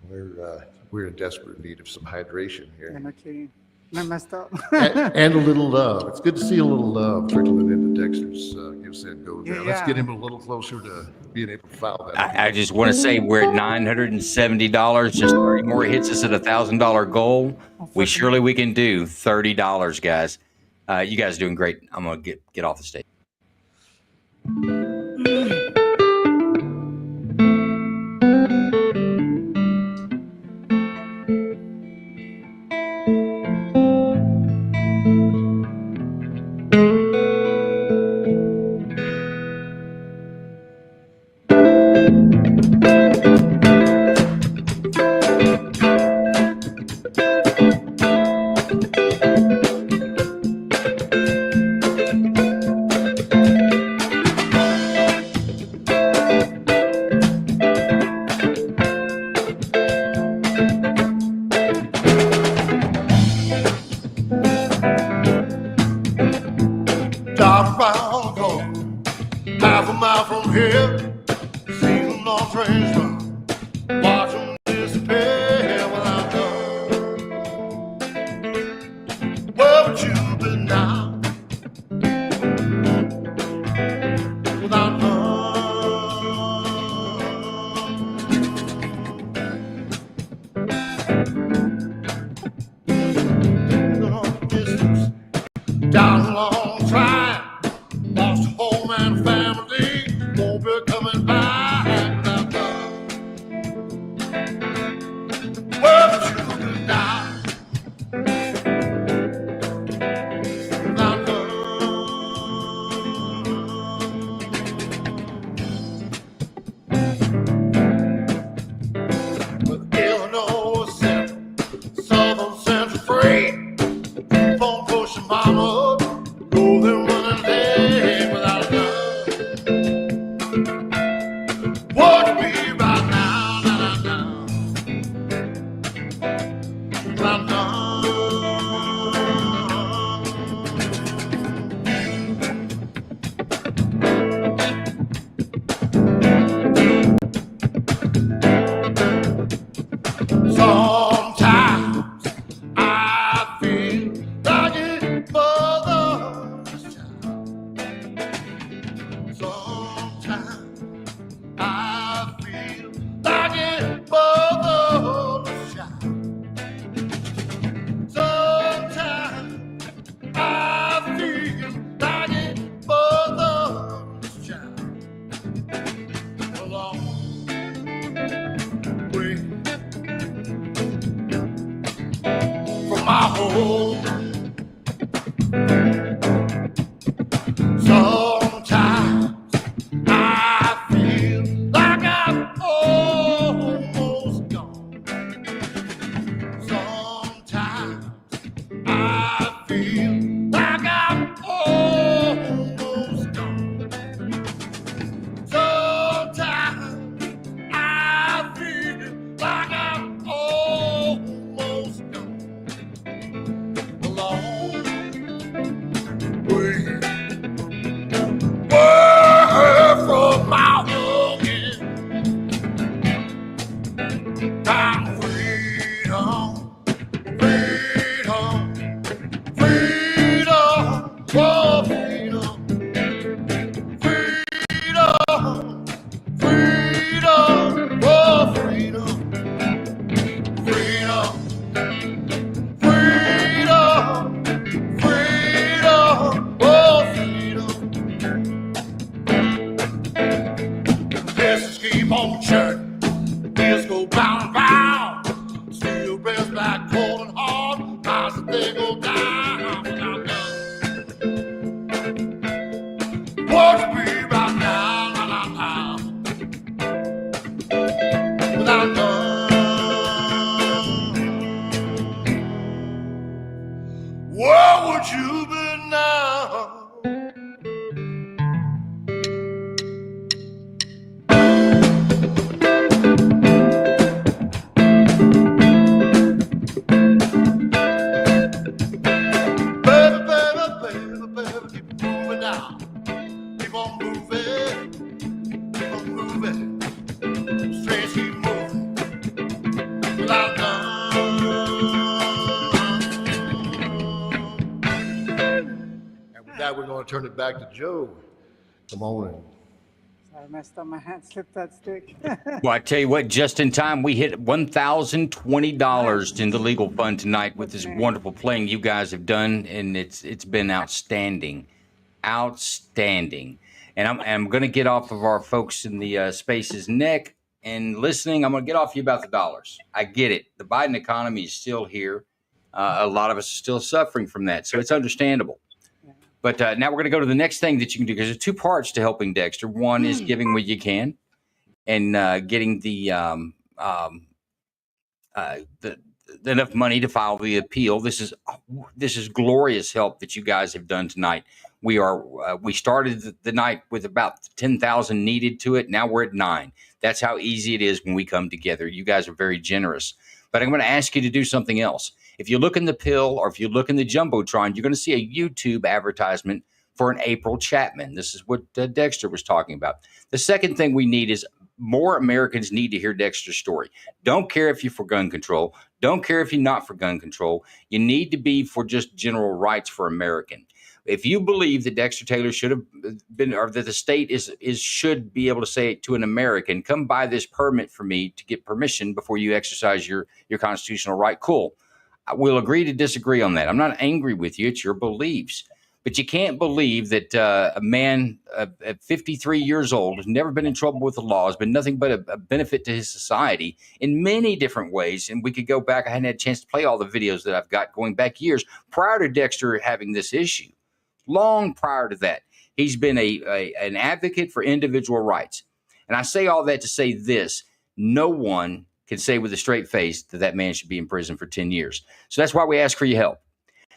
We're in desperate need of some hydration Yeah, here, no kidding. I messed up. and a little love. It's good to see a little love trickling into Dexter's give, send, go there. Let's get him a little closer to being able to file that. I just want to say we're at $970. Just 30 more hits us at $1,000 goal. We can do $30, guys. You guys are doing great. I'm gonna get off the stage. Down around the corner, half a mile from here, seen them on trains run, watch them disappear without done. Where would you be now? Without distance, down a long track, lost home and family, won't be coming back without love. Where would you be now? Without love. With Illinois Central, Southern Central Free, keep on pushing mama, go there running late without love. Would be right now, now, now, without sometimes I feel like it mother's child. Sometimes I feel like it mother's child. Sometimes I feel like it mother's child. A long way from my home. Sometimes I feel like I'm almost gone. Sometimes I feel like I'm almost gone. Sometimes I feel like I'm almost gone. A long way from my longing. I'm freedom, freedom, freedom, oh freedom, freedom, freedom, oh freedom, freedom, freedom, freedom, oh freedom. Let's keep on churning. Let's go bound, bound. Steel bells like cold and hard. How's the thing go down without love? Won't you be right now, now, now, now, without love? Where would you be now? Baby, baby, baby, baby, keep moving now. Keep on moving, keep on moving. Straight keep moving without love. And with that, we're going to turn it back to Joe. Come on in. I messed up my hand, slipped that stick. Well, I tell you what, just in time, we hit $1,020 in the legal fund tonight with this wonderful playing you guys have done, and it's been outstanding. Outstanding. And I'm going to get off of our folks in the space's neck and listening. I'm going to get off you about the dollars. I get it. The Biden economy is still here. A lot of us are still suffering from that, so it's understandable. But now we're going to go to the next thing that you can do, because there's two parts to helping Dexter. One is giving what you can, and getting the enough money to file the appeal. This is glorious help that you guys have done tonight. We started the night with about 10,000 needed to it. Now we're at 9. That's how easy it is when we come together. You guys are very generous. But I'm going to ask you to do something else. If you look in the pill, or if you look in the Jumbotron, you're going to see a YouTube advertisement for an April Chapman. This is what Dexter was talking about. The second thing we need is more Americans need to hear Dexter's story. Don't care if you're for gun control. Don't care if you're not for gun control. You need to be for just general rights for American. If you believe that Dexter Taylor should have been, or that the state should be able to say to an American, come buy this permit for me to get permission before you exercise your constitutional right, cool. We'll agree to disagree on that. I'm not angry with you. It's your beliefs. But you can't believe that a man at 53 years old has never been in trouble with the law, has been nothing but a benefit to his society in many different ways. And we could go back. I hadn't had a chance to play all the videos that I've got going back years prior to Dexter having this issue. Long prior to that, he's been an advocate for individual rights. And I say all that to say this: no one can say with a straight face that man should be in prison for 10 years. So that's why we ask for your help.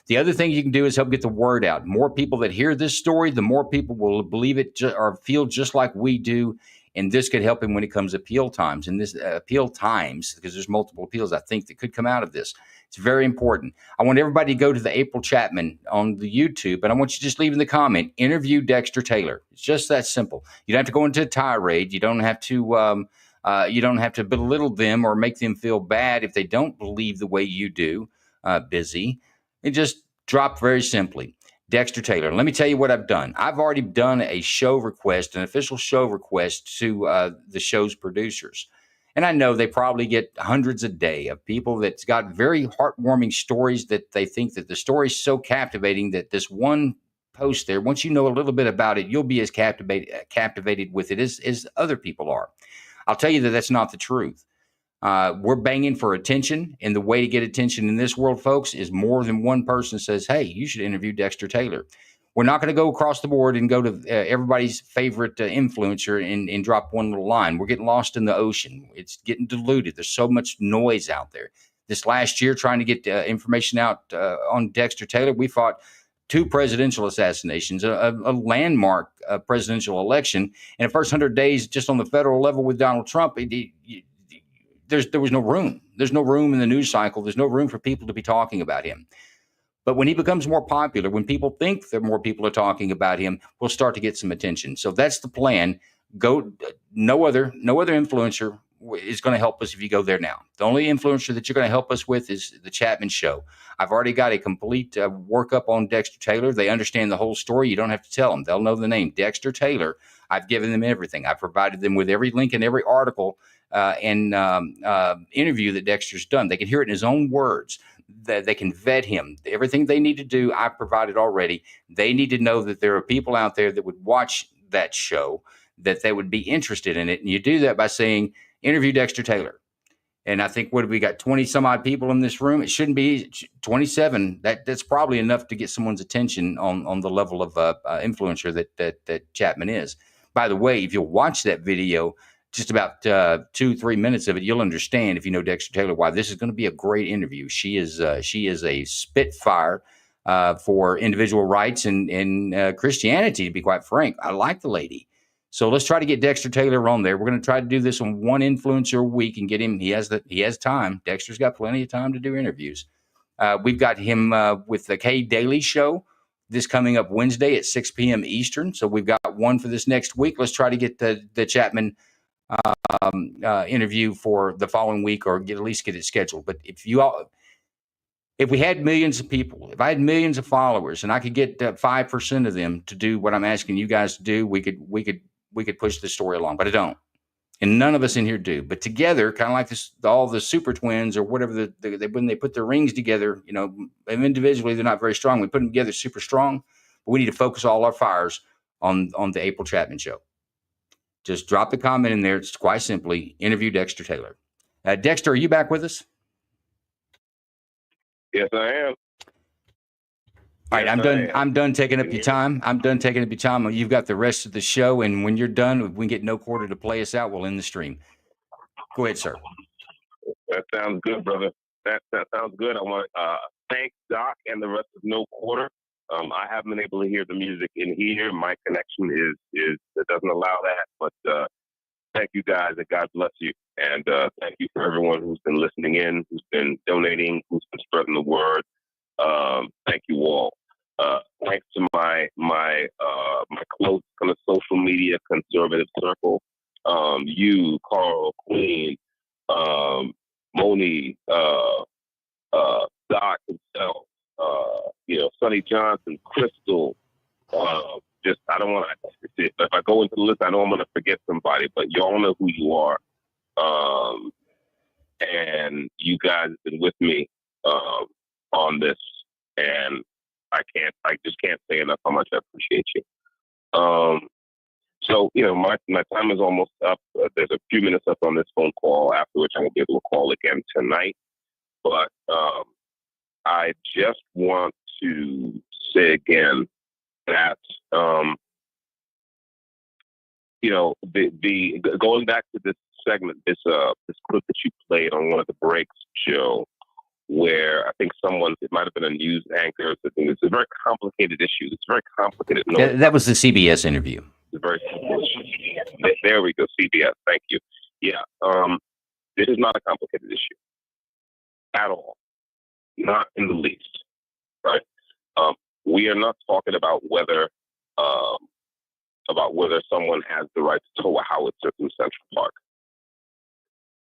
The other thing you can do is help get the word out. More people that hear this story, the more people will believe it or feel just like we do. And this could help him when it comes to appeal times. And this appeal times, because there's multiple appeals, I think, that could come out of this. It's very important. I want everybody to go to the April Chapman on the YouTube, and I want you to just leave in the comment, interview Dexter Taylor. It's just that simple. You don't have to go into a tirade. You don't have to belittle them or make them feel bad if they don't believe the way you do, busy. And just drop very simply, Dexter Taylor. Let me tell you what I've done. I've already done a show request, an official show request to the show's producers. And I know they probably get hundreds a day of people that's got very heartwarming stories that they think that the story is so captivating that this one post there, once you know a little bit about it, you'll be as captivated with it as other people are. I'll tell you that that's not the truth. We're banging for attention, and the way to get attention in this world, folks, is more than one person says, hey, you should interview Dexter Taylor. We're not going to go across the board and go to everybody's favorite influencer and drop one little line. We're getting lost in the ocean. It's getting diluted. There's so much noise out there. This last year, trying to get information out on Dexter Taylor, we fought 2 presidential assassinations, a landmark presidential election. In the first 100 days, just on the federal level with Donald Trump, there was no room. There's no room in the news cycle. There's no room for people to be talking about him. But when he becomes more popular, when people think that more people are talking about him, we'll start to get some attention. So that's the plan. Go. No other influencer is going to help us if you go there now. The only influencer that you're going to help us with is the Chapman Show. I've already got a complete workup on Dexter Taylor. They understand the whole story. You don't have to tell them. They'll know the name, Dexter Taylor. I've given them everything. I've provided them with every link and every article and interview that Dexter's done. They can hear it in his own words. That they can vet him. Everything they need to do, I've provided already. They need to know that there are people out there that would watch that show, that they would be interested in it. And you do that by saying, interview Dexter Taylor. And I think, what have we got, 20 some odd people in this room? It shouldn't be 27. That's probably enough to get someone's attention on the level of influencer that Chapman is. By the way, if you'll watch that video, just about 2-3 minutes of it, you'll understand, if you know Dexter Taylor, why this is going to be a great interview. She is a spitfire for individual rights and Christianity, to be quite frank. I like the lady. So let's try to get Dexter Taylor on there. We're going to try to do this on one influencer a week and get him. He has time. Dexter's got plenty of time to do interviews. We've got him with the K Daily Show this coming up Wednesday at 6 p.m. Eastern. So we've got one for this next week. Let's try to get the Chapman interview for the following week, or at least get it scheduled. But if we had millions of people, if I had millions of followers, and I could get 5% of them to do what I'm asking you guys to do, we could push the story along. But I don't, and none of us in here do. But together, kind of like this, all the super twins or whatever, when they put their rings together, individually they're not very strong. We put them together super strong, but we need to focus all our fires on the April Chapman show. Just drop the comment in there. It's quite simply interview Dexter Taylor. Dexter, are you back with us? Yes, I am. All right, I'm done. I'm done taking up your time. I'm done taking up your time. You've got the rest of the show, and when you're done, if we get No Quarter to play us out, we'll end the stream. Go ahead, sir. That sounds good, brother. That sounds good. I want to thank Doc and the rest of No Quarter. I haven't been able to hear the music in here. My connection is it doesn't allow that. But thank you guys, and God bless you. And thank you for everyone who's been listening in, who's been donating, who's been spreading the word. Thank you all. Thanks to my close kind of social media conservative circle. You, Carl, Queen, Moni, Doc himself, Sonny Johnson, Crystal. Just I don't want to. If I go into the list, I know I'm going to forget somebody, but y'all know who you are. And you guys have been with me on this, and I just can't say enough how much I appreciate you. So, my time is almost up. There's a few minutes left on this phone call, after which I will be able to call again tonight. But I just want to say again that, the going back to this segment, this clip that you played on one of the breaks, Joe, where I think it might have been a news anchor. It's a very complicated issue. It's very complicated. That was the CBS interview. It's a very simple issue. There we go, CBS. Thank you. Yeah. This is not a complicated issue at all. Not in the least. Right. We are not talking about whether someone has the right to tow a howitzer through Central Park.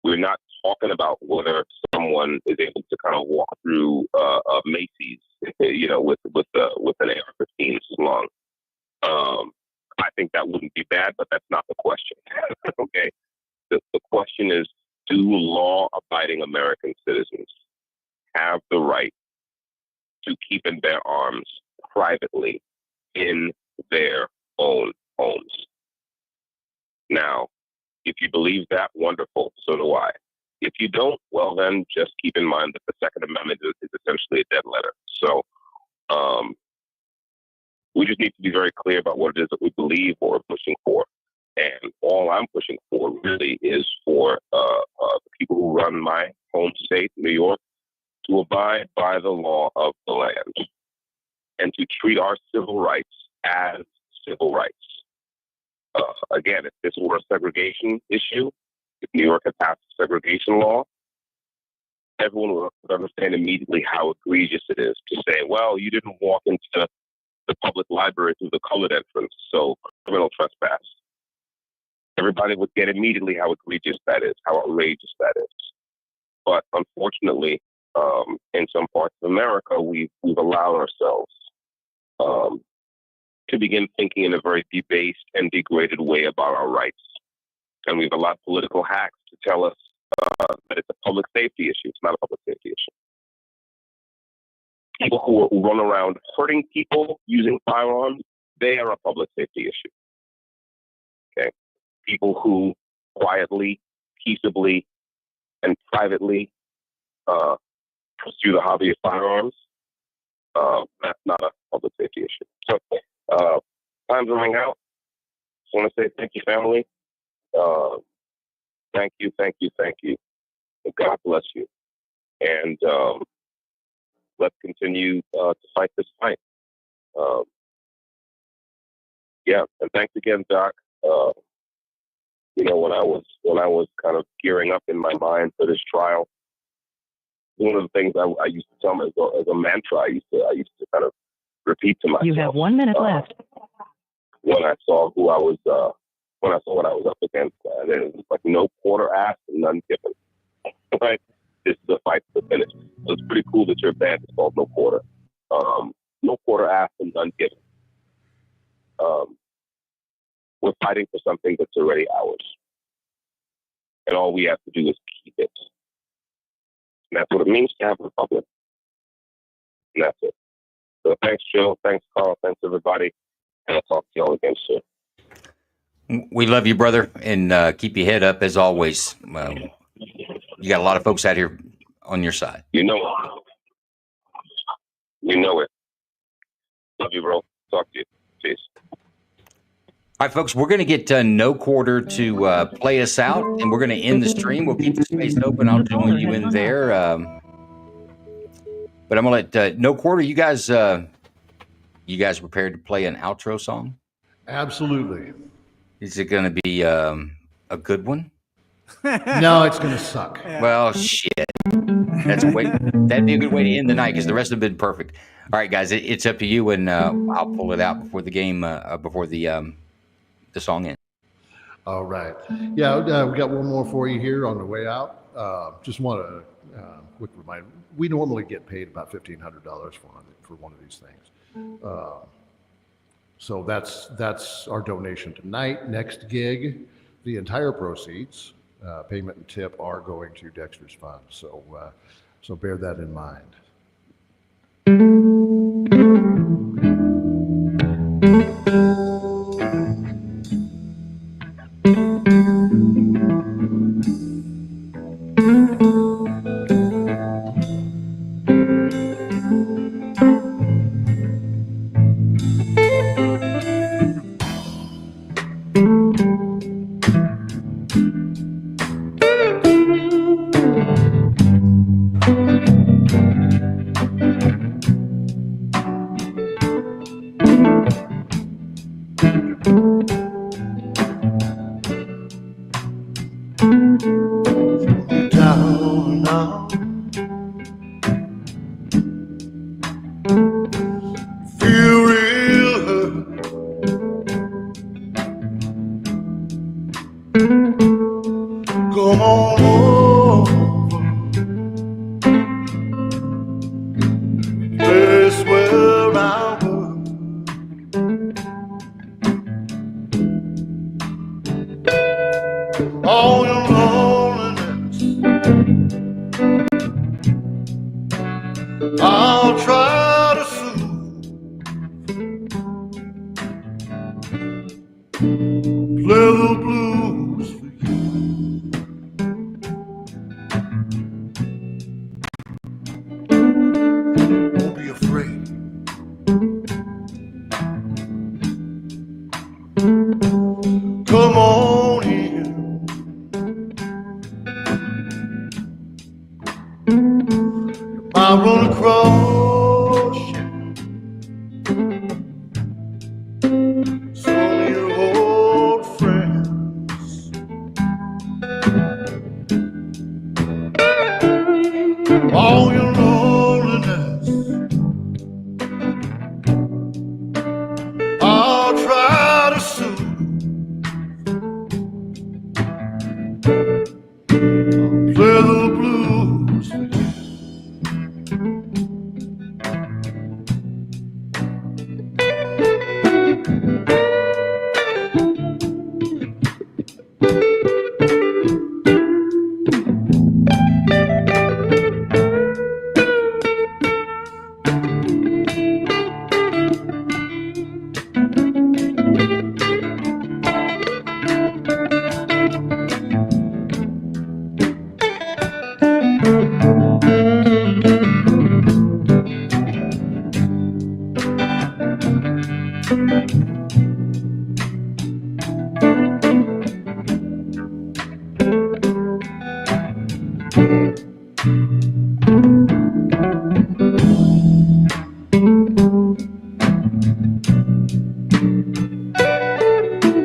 We're not talking about whether someone is able to kind of walk through Macy's, with an AR-15 slung. I think that wouldn't be bad, but that's not the question. Okay, the question is: do law-abiding American citizens have the right to keep and bear arms privately in their own homes? Now, if you believe that, wonderful. So do I. If you don't, well, then just keep in mind that the Second Amendment is essentially a dead letter. So we just need to be very clear about what it is that we believe or we're pushing for. And all I'm pushing for really is for the people who run my home state, New York, to abide by the law of the land and to treat our civil rights as civil rights. Again, if this were a segregation issue, if New York had passed a segregation law, everyone would understand immediately how egregious it is to say, well, you didn't walk into the public library through the colored entrance, so criminal trespass. Everybody would get immediately how egregious that is, how outrageous that is. But unfortunately, in some parts of America, we've allowed ourselves to begin thinking in a very debased and degraded way about our rights. And we've allowed political hacks to tell us that it's a public safety issue. It's not a public safety issue. People who run around hurting people using firearms, they are a public safety issue. Okay? People who quietly, peaceably, and privately pursue the hobby of firearms, that's not a public safety issue. So, time's running out. Just want to say thank you, family. Thank you. God bless you. And let's continue to fight this fight. And thanks again, Doc. When I was kind of gearing up in my mind for this trial, one of the things I used to tell myself as a mantra, I used to kind of repeat to myself. You have 1 minute left. When I saw what I was up against, and it was like no quarter asked and none given. Right? This is a fight to the finish. So it's pretty cool that your band is called No Quarter. No quarter asked and none given. We're fighting for something that's already ours. And all we have to do is keep it. And that's what it means to have a republic. And that's it. So thanks, Joe. Thanks, Carl. Thanks, everybody. And I'll talk to y'all again soon. We love you, brother, and keep your head up as always. You got a lot of folks out here on your side. You know it. Love you, bro. Talk to you. Peace. All right, folks, we're going to get No Quarter to play us out, and we're going to end the stream. We'll keep the space open. I'll join you in there. But I'm going to let No Quarter, you guys prepared to play an outro song? Absolutely. Is it going to be a good one? No, it's going to suck. Well, shit. That'd be a good way to end the night because the rest have been perfect. All right, guys, it's up to you, and I'll pull it out before the game, before the song ends. All right. Yeah, we got one more for you here on the way out. Just want to quick reminder: we normally get paid about $1,500 for one of these things. So that's our donation tonight. Next gig, the entire proceeds, payment and tip, are going to Dexter's Fund. So bear that in mind. Down now, feel real hurt. Come on over, place where I was. All your loneliness, I'll try to soothe. Play the blues for you. Don't be afraid. Come on in. I run across some of your old friends. All your loneliness, I'll try to soothe. Play the blues for you.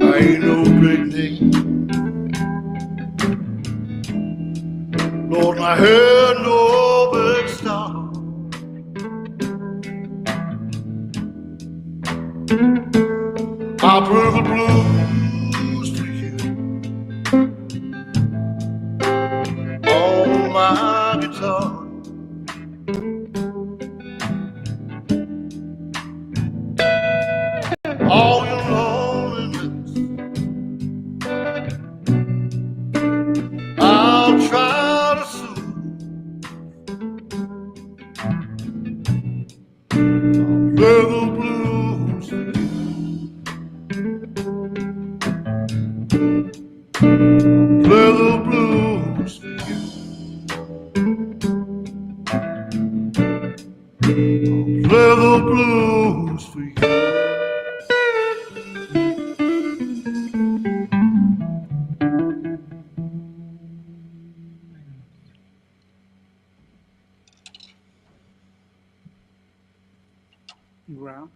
I ain't no big name, Lord, my head no big star. I play the blues to you on my guitar. All your loneliness, I'll try to soothe. Play the blues for you. Play the blues for you. Play the blues for you. Well,